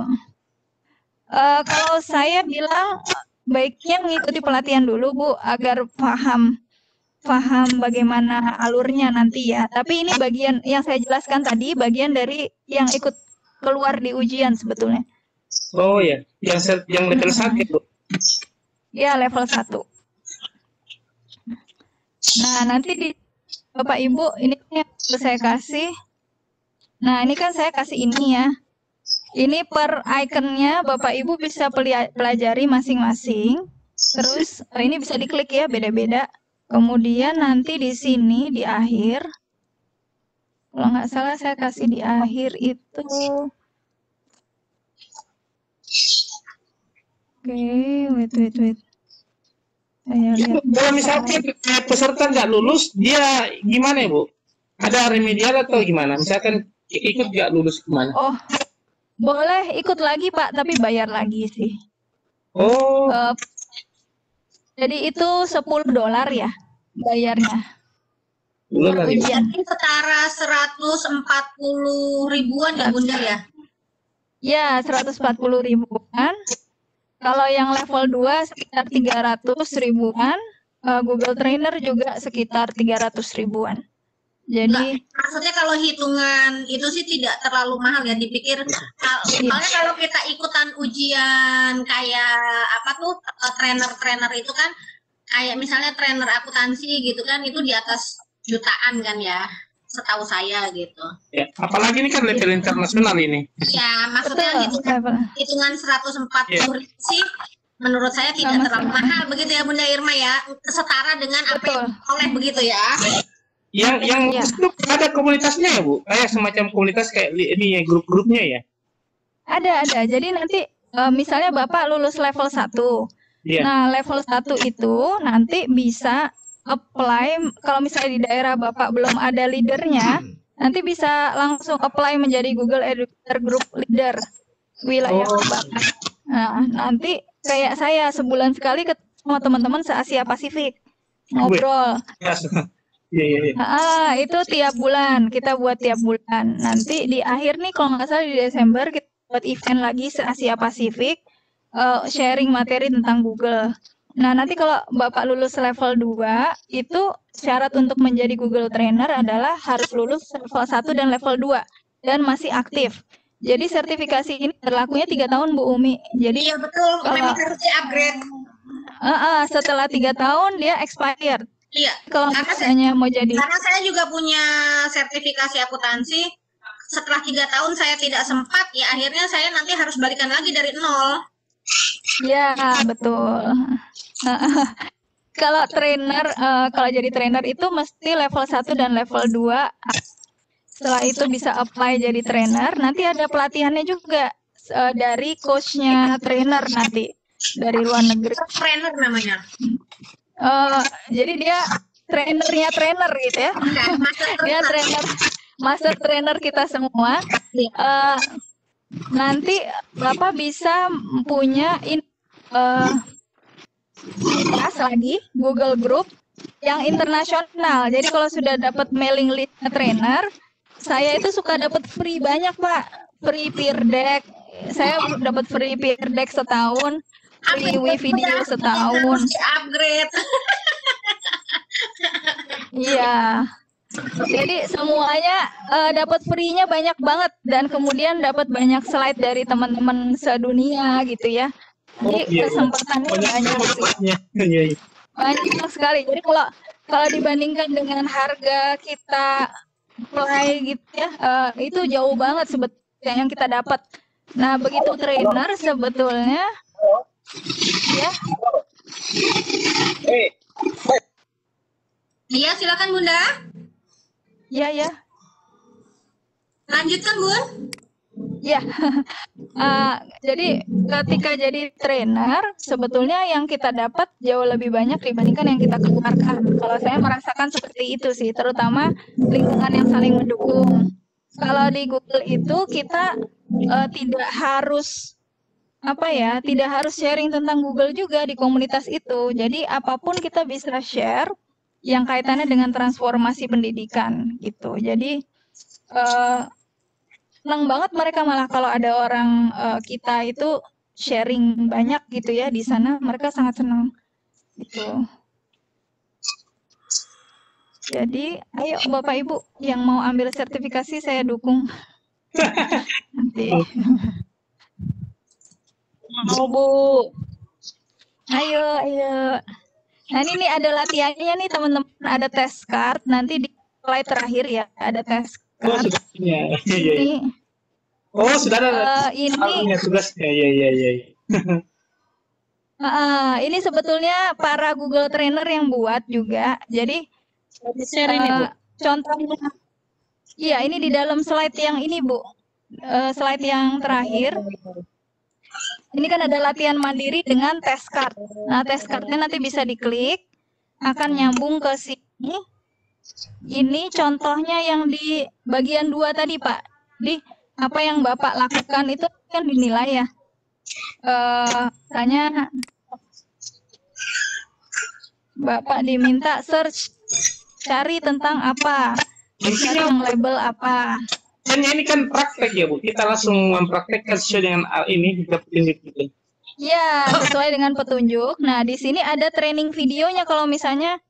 Kalau saya bilang baiknya mengikuti pelatihan dulu, Bu, agar paham bagaimana alurnya nanti ya. Tapi ini bagian yang saya jelaskan tadi, bagian dari yang ikut keluar di ujian sebetulnya. Oh ya, yang level 1 Bu. Ya, level 1. Nah, nanti di Bapak Ibu, ini yang saya kasih. Nah, ini kan saya kasih ini ya. Ini per ikonnya Bapak Ibu bisa pelajari masing-masing. Terus ini bisa diklik ya, beda-beda. Kemudian nanti di sini di akhir, kalau nggak salah saya kasih di akhir itu. Oke, wait. Saya lihat. Kalau misalkan peserta nggak lulus, dia gimana ya Bu? Ada remedial atau gimana? Misalkan ikut nggak lulus gimana? Oh, boleh ikut lagi Pak, tapi bayar lagi sih. Oh, Jadi itu $10 ya bayarnya. belum lagi. Ujian. Jadi setara 140 ribuan ya Bunda ya? Ya, 140 ribuan. Kalau yang level 2 sekitar 300 ribuan. Google Trainer juga sekitar 300 ribuan. Jadi, Maksudnya kalau hitungan itu sih tidak terlalu mahal ya, dipikir soalnya kalau kita ikutan ujian kayak apa tuh trainer itu kan kayak misalnya trainer akuntansi gitu kan, itu di atas jutaan kan ya, setahu saya gitu. Ya, apalagi ini kan level internasional ini. Ya maksudnya betul. hitungan 140 ribu sih menurut saya tidak Sama-sama. terlalu mahal begitu ya Bunda Irma ya, setara dengan apa yang oleh begitu ya. Yang Iya. itu ada komunitasnya ya Bu? Kayak semacam komunitas kayak ini ya, grup-grupnya ya? Ada. Jadi nanti misalnya Bapak lulus level 1. Iya. Nah, level 1 itu nanti bisa apply, kalau misalnya di daerah Bapak belum ada leadernya, nanti bisa langsung apply menjadi Google Educator Group Leader wilayah Bapak. Nah, nanti kayak saya sebulan sekali ketemu sama teman-teman se-Asia Pasifik. Ngobrol. Iya. Itu tiap bulan, kita buat tiap bulan. Nanti di akhir nih kalau nggak salah di Desember kita buat event lagi se-Asia Pasifik, sharing materi tentang Google. Nah, nanti kalau Bapak lulus level 2, itu syarat untuk menjadi Google Trainer adalah harus lulus level 1 dan level 2 dan masih aktif. Jadi sertifikasi ini berlakunya 3 tahun Bu Umi. Jadi Iya betul, memang harus di-upgrade. setelah 3 tahun dia expired. Iya. Kalau misalnya mau jadi, Karena saya juga punya sertifikasi akuntansi. Setelah 3 tahun saya tidak sempat, ya akhirnya saya nanti harus balikan lagi dari nol. ya betul. Kalau trainer, kalau jadi trainer itu mesti level 1 dan level 2. Setelah itu bisa apply jadi trainer. Nanti ada pelatihannya juga dari coachnya trainer nanti dari luar negeri. Trainer namanya. Jadi dia trainernya trainer gitu ya. Dia master trainer kita semua. Nanti Bapak bisa punya kelas lagi Google Group yang internasional. Jadi kalau sudah dapat mailing list trainer, saya itu suka dapat free banyak Pak. Free peer deck. Saya dapat free peer deck setahun. Free video setahun. Upgrade. Iya. Jadi semuanya dapat free-nya banyak banget dan kemudian dapat banyak slide dari teman-teman sedunia gitu ya. Jadi kesempatannya banyak sih. Banyak sekali. Jadi kalau dibandingkan dengan harga kita apply gitu ya, itu jauh banget sebetulnya yang kita dapat. Nah, begitu trainer sebetulnya ya. Iya, silakan Bunda. Ya. Lanjutkan, Bun. Ya, jadi ketika jadi trainer, sebetulnya yang kita dapat jauh lebih banyak dibandingkan yang kita keluarkan. Kalau saya merasakan seperti itu sih, terutama lingkungan yang saling mendukung. Kalau di Google itu kita tidak harus tidak harus sharing tentang Google juga di komunitas itu. Jadi apapun kita bisa share yang kaitannya dengan transformasi pendidikan gitu. Jadi senang banget mereka malah kalau ada orang kita itu sharing banyak gitu ya di sana, mereka sangat senang gitu. Jadi ayo Bapak Ibu yang mau ambil sertifikasi saya dukung. Nanti. Mau Bu. Ayo. Nah ini nih ada latihannya nih teman-teman, ada test card, nanti di slide terakhir ya ada test Oh, card. sudah punya. Ini Oh, sudah ada ini tugasnya. Iya. ini sebetulnya para Google Trainer yang buat juga. Jadi Share ini, Bu. contohnya, iya ini di dalam slide yang ini Bu, slide yang terakhir. Ini kan ada latihan mandiri dengan test card. Nah test cardnya nanti bisa diklik, akan nyambung ke sini. Ini contohnya yang di bagian 2 tadi Pak. Di apa yang Bapak lakukan itu kan dinilai ya. Tanya Bapak diminta search, cari tentang apa, cari yang label apa. Hanya ini kan praktek ya Bu, kita langsung mempraktekkan sesuai dengan ini kita petunjuk. Ya, sesuai dengan petunjuk. Nah, di sini ada training videonya kalau misalnya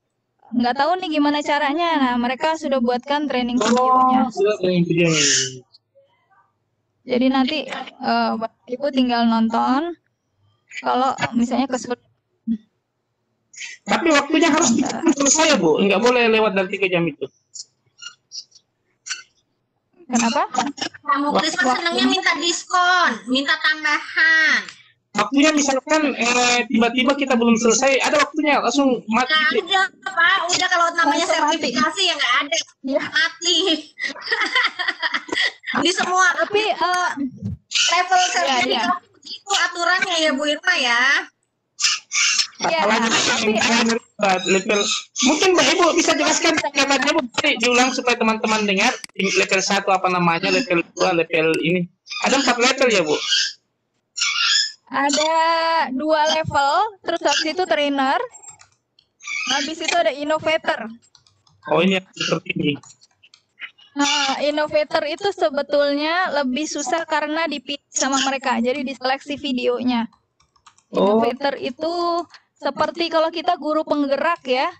nggak tahu nih gimana caranya. Nah, mereka sudah buatkan training videonya. Sudah training videonya. Jadi nanti Bapak Ibu tinggal nonton. Kalau misalnya kesulitan. Tapi waktunya harus selesai ya Bu, nggak boleh lewat dari 3 jam itu. Kenapa? Kamu Krisma senangnya minta diskon, minta tambahan. Waktunya misalkan tiba-tiba kita belum selesai, ada waktunya langsung mati. Nggak ada Pak, udah kalau namanya Langsung mati. sertifikasi ya nggak ada, Ya. mati. Di semua Tapi level ya. sertifikasi itu aturannya ya Bu Irma ya. Ya, tapi level mungkin Mbak Ibu bisa jelaskan kata-katanya Bu, diulang supaya teman-teman dengar. Level 1 apa namanya, level 2, level ini. Ada 4 level ya Bu? ada 2 level, terus habis itu trainer, habis itu ada innovator. Oh ini yang tertinggi. Nah, innovator itu sebetulnya lebih susah karena dipilih sama mereka, jadi diseleksi videonya. Innovator itu seperti kalau kita guru penggerak ya,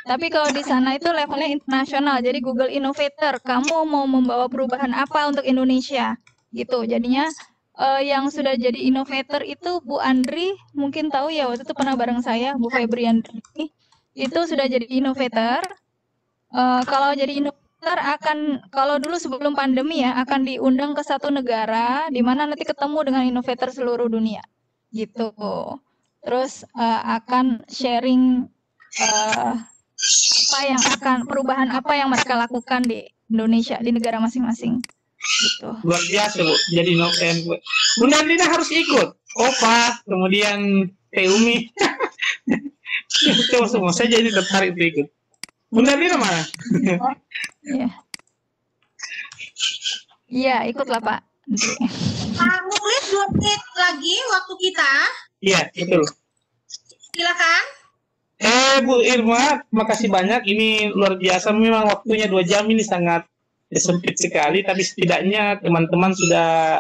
tapi kalau di sana itu levelnya internasional, jadi Google Innovator, kamu mau membawa perubahan apa untuk Indonesia, gitu. Jadinya yang sudah jadi innovator itu Bu Andri, mungkin tahu ya, waktu itu pernah bareng saya, Bu Febriandri, itu sudah jadi innovator. Kalau jadi innovator kalau dulu sebelum pandemi ya, akan diundang ke satu negara, di mana nanti ketemu dengan innovator seluruh dunia, gitu. Terus akan sharing perubahan apa yang mereka lakukan di Indonesia, di negara masing-masing. Gitu. Luar biasa Bu, jadi Bu Nandina harus ikut. Opa, kemudian Teh Umi. Coba semua, saya jadi tertarik ikut. Bu Nandina mana? Iya. Iya, ikutlah Pak. Pak Muklis 2 menit lagi waktu kita. Iya, betul. Silakan. Bu Irma, terima kasih banyak. Ini luar biasa, memang waktunya 2 jam ini sangat sempit sekali, tapi setidaknya teman-teman sudah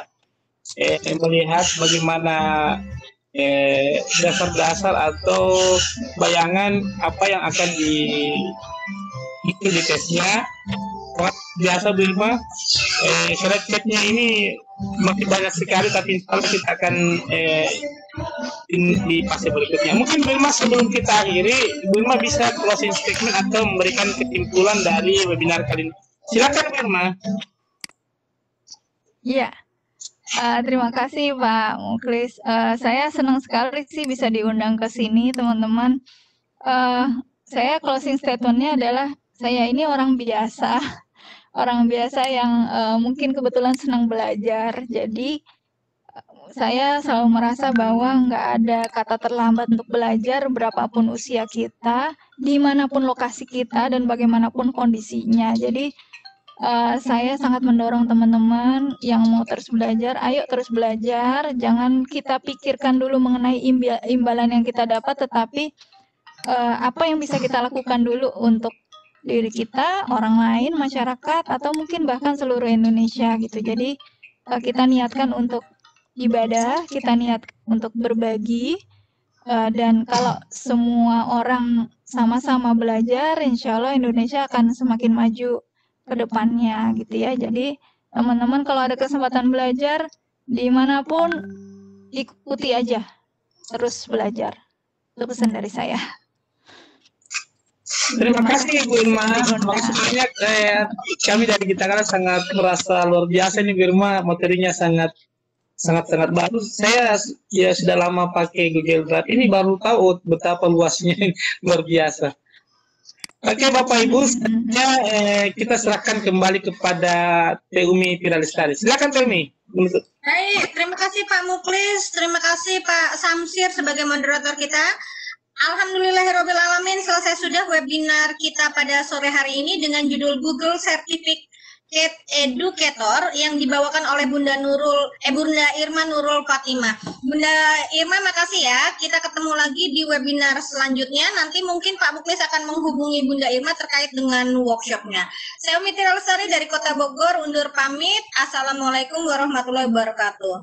melihat bagaimana dasar-dasar atau bayangan apa yang akan di tesnya. Biasa Bu Irma, slide-nya ini masih banyak sekali, tapi kalau kita akan di fase berikutnya. Mungkin Bu Irma sebelum kita akhiri, Bu Irma bisa closing statement atau memberikan kesimpulan dari webinar kali ini. Silakan Bu Irma. Iya. Terima kasih Pak Muklis. Saya senang sekali sih bisa diundang ke sini teman-teman. Saya closing statement-nya adalah saya ini orang biasa. orang biasa yang mungkin kebetulan senang belajar. Jadi saya selalu merasa bahwa nggak ada kata terlambat untuk belajar berapapun usia kita, dimanapun lokasi kita, dan bagaimanapun kondisinya. Jadi saya sangat mendorong teman-teman yang mau terus belajar, ayo terus belajar. Jangan kita pikirkan dulu mengenai imbalan yang kita dapat, tetapi apa yang bisa kita lakukan dulu untuk diri kita, orang lain, masyarakat, atau mungkin bahkan seluruh Indonesia gitu. Jadi kita niatkan untuk ibadah, kita niat untuk berbagi, dan kalau semua orang sama-sama belajar, insya Allah Indonesia akan semakin maju ke depannya gitu ya. Jadi teman-teman kalau ada kesempatan belajar dimanapun, ikuti aja, terus belajar. Itu pesan dari saya. Terima kasih Bu Irma. Maksudnya kami dari kita kan sangat merasa luar biasa nih Bu Irma, materinya sangat bagus. Saya ya sudah lama pakai Google Drive, ini baru tahu betapa luasnya, luar biasa. Oke Bapak Ibu, kita serahkan kembali kepada Teh Umi Tiralestari. Silakan Teh Umi. Baik, terima kasih Pak Muklis, terima kasih Pak Samsir sebagai moderator kita. Alhamdulillahirrahmanirrahim, selesai sudah webinar kita pada sore hari ini dengan judul Google Certificate Educator yang dibawakan oleh Bunda Irma Nurul Fatimah. Bunda Irma, makasih ya. Kita ketemu lagi di webinar selanjutnya. Nanti mungkin Pak Muklis akan menghubungi Bunda Irma terkait dengan workshopnya. Saya Umi Tiralestari dari Kota Bogor undur pamit. Assalamualaikum warahmatullahi wabarakatuh.